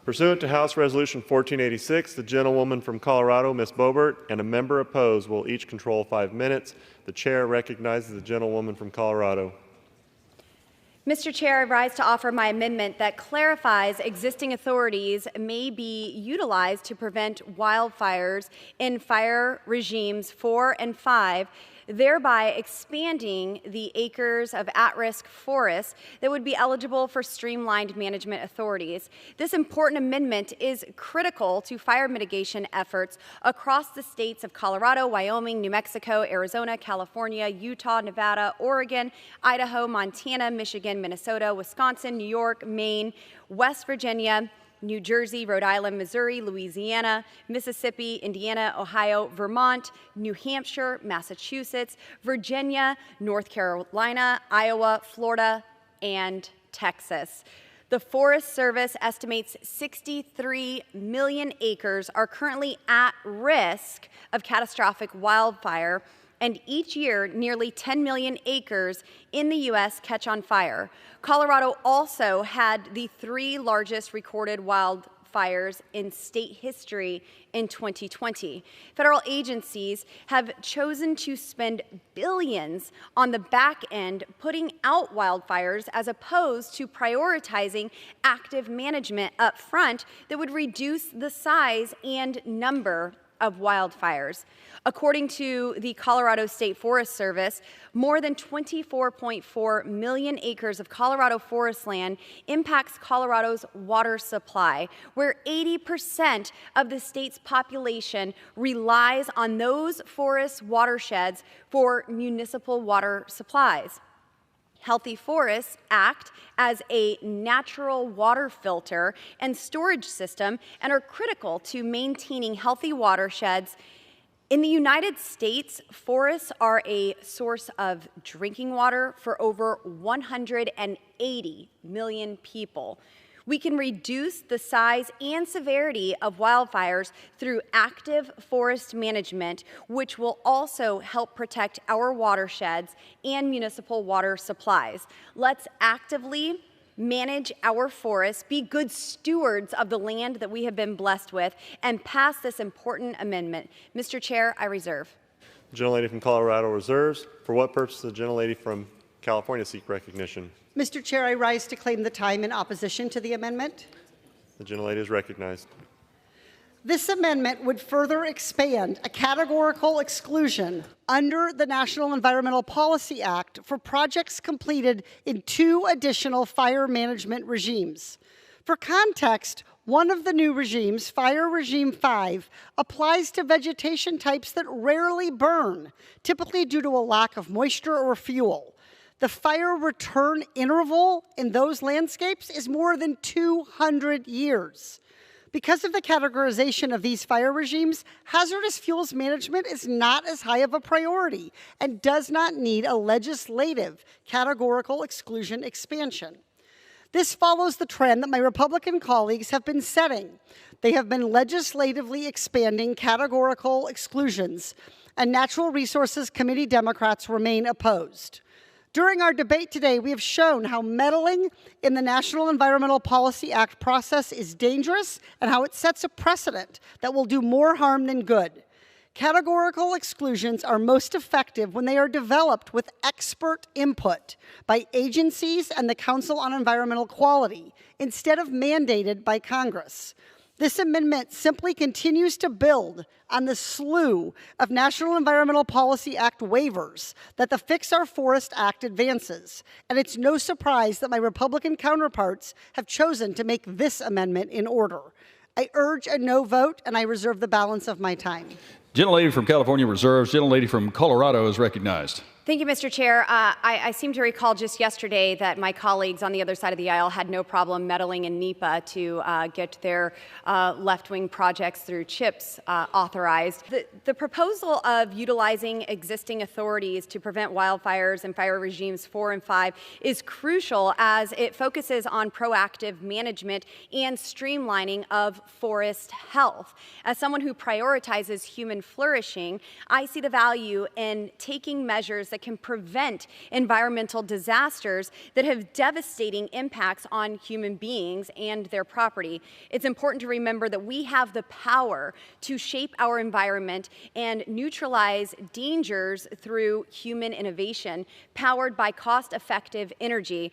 Pursuant to House Resolution 1486, the gentlewoman from Colorado, Ms. Boebert, and a member opposed will each control 5 minutes. The chair recognizes the gentlewoman from Colorado. Mr. Chair, I rise to offer my amendment that clarifies existing authorities may be utilized to prevent wildfires in fire regimes 4 and 5 thereby expanding the acres of at-risk forests that would be eligible for streamlined management authorities. This important amendment is critical to fire mitigation efforts across the states of Colorado, Wyoming, New Mexico, Arizona, California, Utah, Nevada, Oregon, Idaho, Montana, Michigan, Minnesota, Wisconsin, New York, Maine, West Virginia, New Jersey, Rhode Island, Missouri, Louisiana, Mississippi, Indiana, Ohio, Vermont, New Hampshire, Massachusetts, Virginia, North Carolina, Iowa, Florida, and Texas. The Forest Service estimates 63 million acres are currently at risk of catastrophic wildfire, and each year, nearly 10 million acres in the U.S. catch on fire. Colorado also had the 3 largest recorded wildfires in state history in 2020. Federal agencies have chosen to spend billions on the back end putting out wildfires as opposed to prioritizing active management up front that would reduce the size and number of wildfires. According to the Colorado State Forest Service, more than 24.4 million acres of Colorado forest land impacts Colorado's water supply, where 80% of the state's population relies on those forest watersheds for municipal water supplies. Healthy forests act as a natural water filter and storage system and are critical to maintaining healthy watersheds. In the United States, forests are a source of drinking water for over 180 million people. We can reduce the size and severity of wildfires through active forest management, which will also help protect our watersheds and municipal water supplies. Let's actively manage our forests, be good stewards of the land that we have been blessed with, and pass this important amendment. Mr. Chair, I reserve. The gentlelady from Colorado reserves. For what purpose does the gentlelady from California seek recognition? Mr. Chair, I rise to claim the time in opposition to the amendment. The gentlelady is recognized. This amendment would further expand a categorical exclusion under the National Environmental Policy Act for projects completed in 2 additional fire management regimes. For context, one of the new regimes, Fire Regime 5, applies to vegetation types that rarely burn, typically due to a lack of moisture or fuel. The fire return interval in those landscapes is more than 200 years. Because of the categorization of these fire regimes, hazardous fuels management is not as high of a priority and does not need a legislative categorical exclusion expansion. This follows the trend that my Republican colleagues have been setting. They have been legislatively expanding categorical exclusions, and Natural Resources Committee Democrats remain opposed. During our debate today, we have shown how meddling in the National Environmental Policy Act process is dangerous and how it sets a precedent that will do more harm than good. Categorical exclusions are most effective when they are developed with expert input by agencies and the Council on Environmental Quality, instead of mandated by Congress. This amendment simply continues to build on the slew of National Environmental Policy Act waivers that the Fix Our Forest Act advances, and it's no surprise that my Republican counterparts have chosen to make this amendment in order. I urge a no vote, and I reserve the balance of my time. Gentlelady from California reserves. Gentlelady from Colorado is recognized. Thank you, Mr. Chair. I seem to recall just yesterday that my colleagues on the other side of the aisle had no problem meddling in NEPA to get their left-wing projects through CHIPS authorized. The proposal of utilizing existing authorities to prevent wildfires in fire regimes 4 and 5 is crucial as it focuses on proactive management and streamlining of forest health. As someone who prioritizes human flourishing, I see the value in taking measures that that can prevent environmental disasters that have devastating impacts on human beings and their property. It's important to remember that we have the power to shape our environment and neutralize dangers through human innovation, powered by cost-effective energy.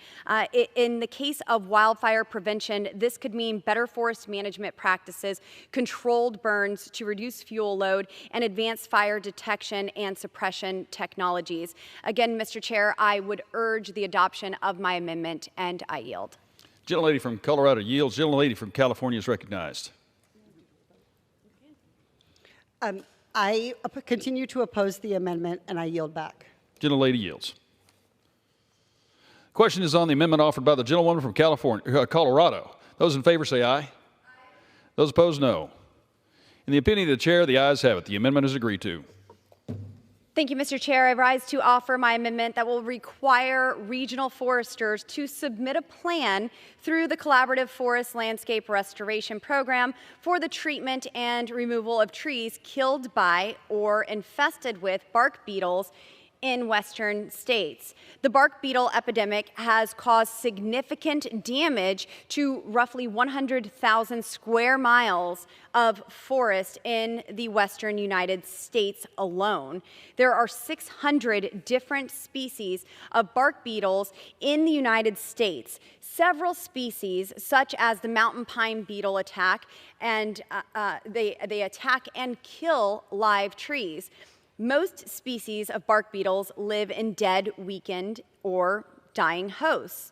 In the case of wildfire prevention, this could mean better forest management practices, controlled burns to reduce fuel load, and advanced fire detection and suppression technologies. Again, Mr. Chair, I would urge the adoption of my amendment, and I yield. Gentlelady from Colorado yields. Gentlelady from California is recognized. I continue to oppose the amendment, and I yield back. Gentlelady yields. Question is on the amendment offered by the gentlewoman from Colorado. Those in favor say aye. Aye. Those opposed, no. In the opinion of the chair, the ayes have it. The amendment is agreed to. Thank you, Mr. Chair. I rise to offer my amendment that will require regional foresters to submit a plan through the Collaborative Forest Landscape Restoration Program for the treatment and removal of trees killed by or infested with bark beetles in western states. The bark beetle epidemic has caused significant damage to roughly 100,000 square miles of forest in the western United States alone. There are 600 different species of bark beetles in the United States. Several species, such as the mountain pine beetle attack, and they attack and kill live trees. Most species of bark beetles live in dead, weakened, or dying hosts.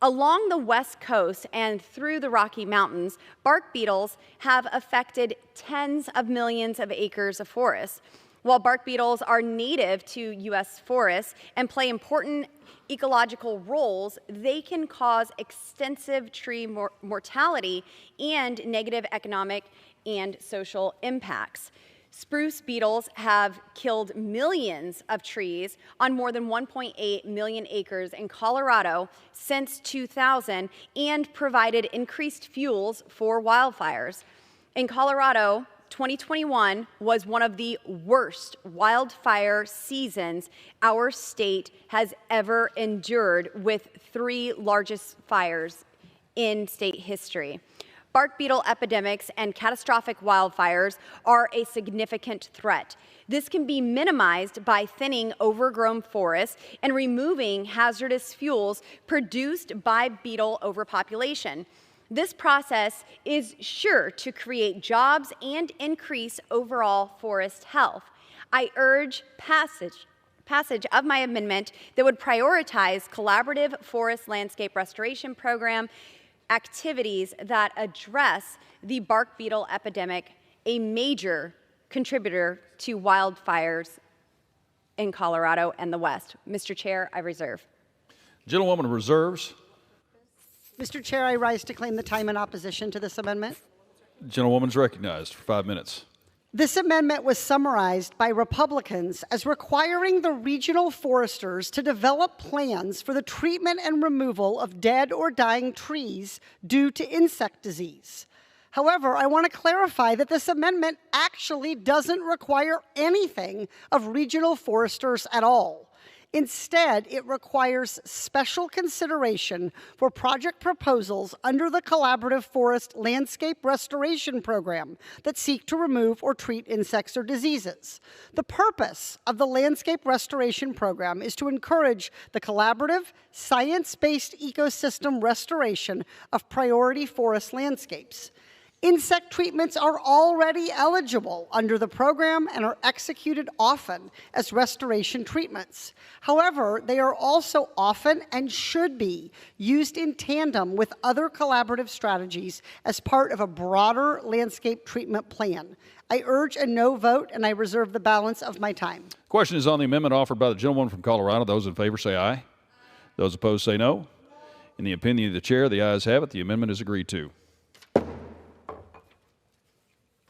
Along the West Coast and through the Rocky Mountains, bark beetles have affected tens of millions of acres of forest. While bark beetles are native to U.S. forests and play important ecological roles, they can cause extensive tree mortality and negative economic and social impacts. Spruce beetles have killed millions of trees on more than 1.8 million acres in Colorado since 2000 and provided increased fuels for wildfires. In Colorado, 2021 was one of the worst wildfire seasons our state has ever endured, with 3 largest fires in state history. Bark beetle epidemics and catastrophic wildfires are a significant threat. This can be minimized by thinning overgrown forests and removing hazardous fuels produced by beetle overpopulation. This process is sure to create jobs and increase overall forest health. I urge passage of my amendment that would prioritize collaborative forest landscape restoration program activities that address the bark beetle epidemic, a major contributor to wildfires in Colorado and the West. Mr. Chair, I reserve. Gentlewoman reserves. Mr. Chair, I rise to claim the time in opposition to this amendment. Gentlewoman's recognized for 5 minutes. This amendment was summarized by Republicans as requiring the regional foresters to develop plans for the treatment and removal of dead or dying trees due to insect disease. However, I want to clarify that this amendment actually doesn't require anything of regional foresters at all. Instead, it requires special consideration for project proposals under the Collaborative Forest Landscape Restoration Program that seek to remove or treat insects or diseases. The purpose of the Landscape Restoration Program is to encourage the collaborative, science-based ecosystem restoration of priority forest landscapes. Insect treatments are already eligible under the program and are executed often as restoration treatments. However, they are also often and should be used in tandem with other collaborative strategies as part of a broader landscape treatment plan. I urge a no vote, and I reserve the balance of my time. Question is on the amendment offered by the gentlewoman from Colorado. Those in favor say aye. Those opposed say no. In the opinion of the chair, the ayes have it. The amendment is agreed to.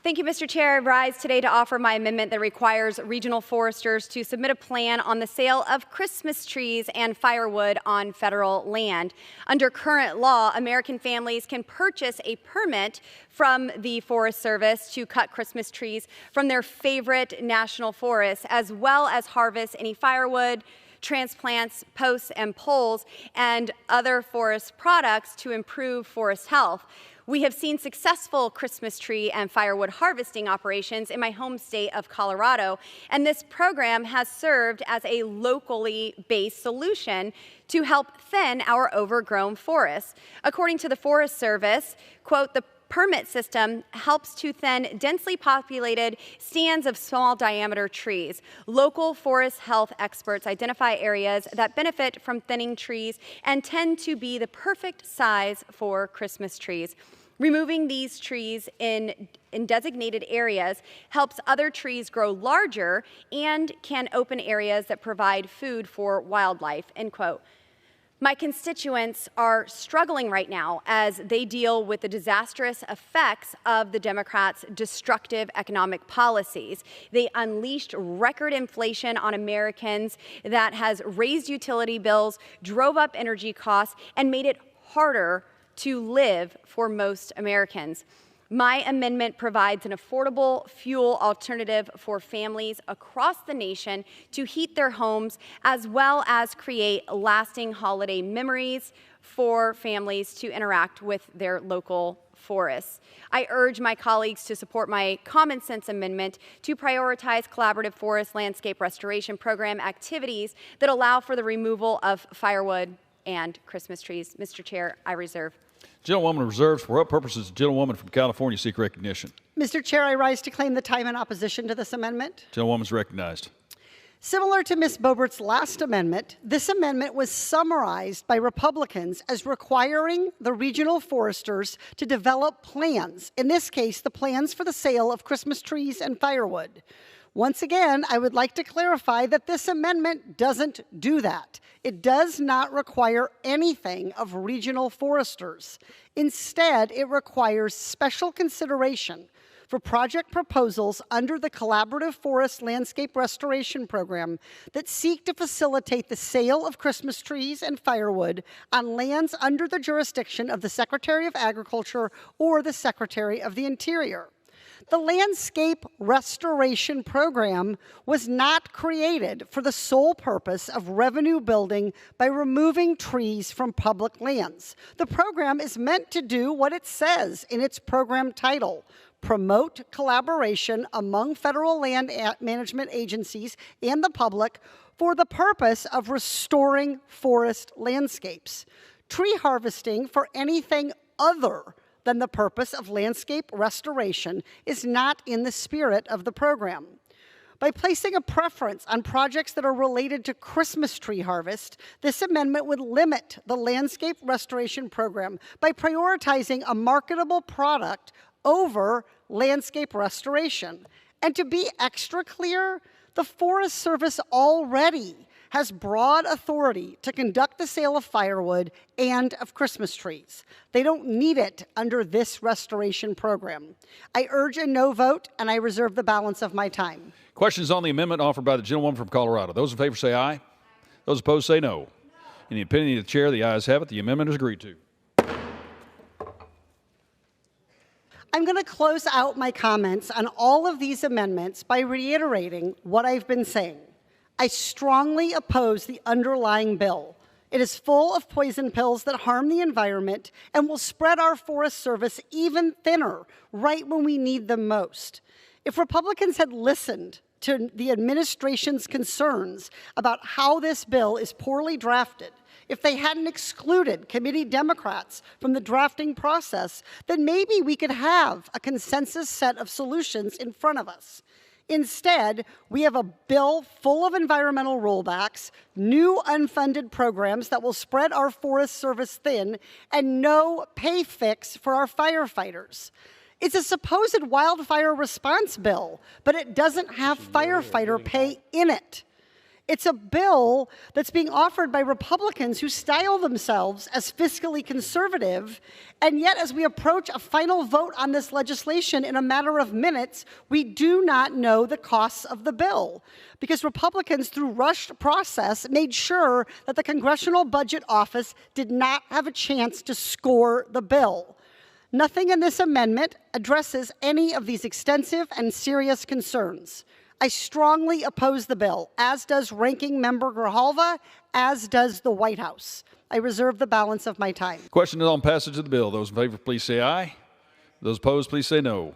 Thank you, Mr. Chair. I rise today to offer my amendment that requires regional foresters to submit a plan on the sale of Christmas trees and firewood on federal land. Under current law, American families can purchase a permit from the Forest Service to cut Christmas trees from their favorite national forests, as well as harvest any firewood, transplants, posts, and poles, and other forest products to improve forest health. We have seen successful Christmas tree and firewood harvesting operations in my home state of Colorado, and this program has served as a locally based solution to help thin our overgrown forests. According to the Forest Service, quote, the permit system helps to thin densely populated stands of small diameter trees. Local forest health experts identify areas that benefit from thinning trees and tend to be the perfect size for Christmas trees. Removing these trees in designated areas helps other trees grow larger and can open areas that provide food for wildlife, end quote. My constituents are struggling right now as they deal with the disastrous effects of the Democrats' destructive economic policies. They unleashed record inflation on Americans that has raised utility bills, drove up energy costs, and made it harder to live for most Americans. My amendment provides an affordable fuel alternative for families across the nation to heat their homes, as well as create lasting holiday memories for families to interact with their local forests. I urge my colleagues to support my common sense amendment to prioritize collaborative forest landscape restoration program activities that allow for the removal of firewood and Christmas trees. Mr. Chair, I reserve. Gentlewoman reserves. For what purposes does the gentlewoman from California seek recognition? Mr. Chair, I rise to claim the time in opposition to this amendment. Gentlewoman's recognized. Similar to Ms. Boebert's last amendment, this amendment was summarized by Republicans as requiring the regional foresters to develop plans, in this case, the plans for the sale of Christmas trees and firewood. Once again, I would like to clarify that this amendment doesn't do that. It does not require anything of regional foresters. Instead, it requires special consideration for project proposals under the Collaborative Forest Landscape Restoration Program that seek to facilitate the sale of Christmas trees and firewood on lands under the jurisdiction of the Secretary of Agriculture or the Secretary of the Interior. The Landscape Restoration Program was not created for the sole purpose of revenue building by removing trees from public lands. The program is meant to do what it says in its program title: promote collaboration among federal land management agencies and the public for the purpose of restoring forest landscapes. Tree harvesting for anything other than the purpose of landscape restoration is not in the spirit of the program. By placing a preference on projects that are related to Christmas tree harvest, this amendment would limit the landscape restoration program by prioritizing a marketable product over landscape restoration. And to be extra clear, the Forest Service already has broad authority to conduct the sale of firewood and of Christmas trees. They don't need it under this restoration program. I urge a no vote, and I reserve the balance of my time. Questions on the amendment offered by the gentlewoman from Colorado. Those in favor say aye. Those opposed say no. In the opinion of the chair, the ayes have it. The amendment is agreed to. I'm going to close out my comments on all of these amendments by reiterating what I've been saying. I strongly oppose the underlying bill. It is full of poison pills that harm the environment and will spread our Forest Service even thinner right when we need them most. If Republicans had listened to the administration's concerns about how this bill is poorly drafted, if they hadn't excluded committee Democrats from the drafting process, then maybe we could have a consensus set of solutions in front of us. Instead, we have a bill full of environmental rollbacks, new unfunded programs that will spread our Forest Service thin, and no pay fix for our firefighters. It's a supposed wildfire response bill, but it doesn't have firefighter pay in it. It's a bill that's being offered by Republicans who style themselves as fiscally conservative, and yet as we approach a final vote on this legislation in a matter of minutes, we do not know the costs of the bill, because Republicans, through rushed process, made sure that the Congressional Budget Office did not have a chance to score the bill. Nothing in this amendment addresses any of these extensive and serious concerns. I strongly oppose the bill, as does Ranking Member Grijalva, as does the White House. I reserve the balance of my time. Question is on passage of the bill. Those in favor, please say aye. Those opposed, please say no.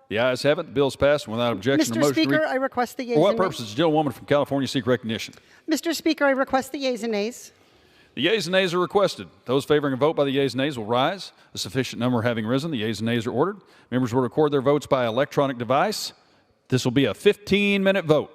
The ayes have it. The bill is passed without objection. Mr. Speaker, I request the yeas For what and nays. purpose does the gentlewoman from California seek recognition? Mr. Speaker, I request the yeas and nays. The yeas and nays are requested. Those favoring a vote by the yeas and nays will rise. A sufficient number having risen, the yeas and nays are ordered. Members will record their votes by electronic device. This will be a 15-minute vote.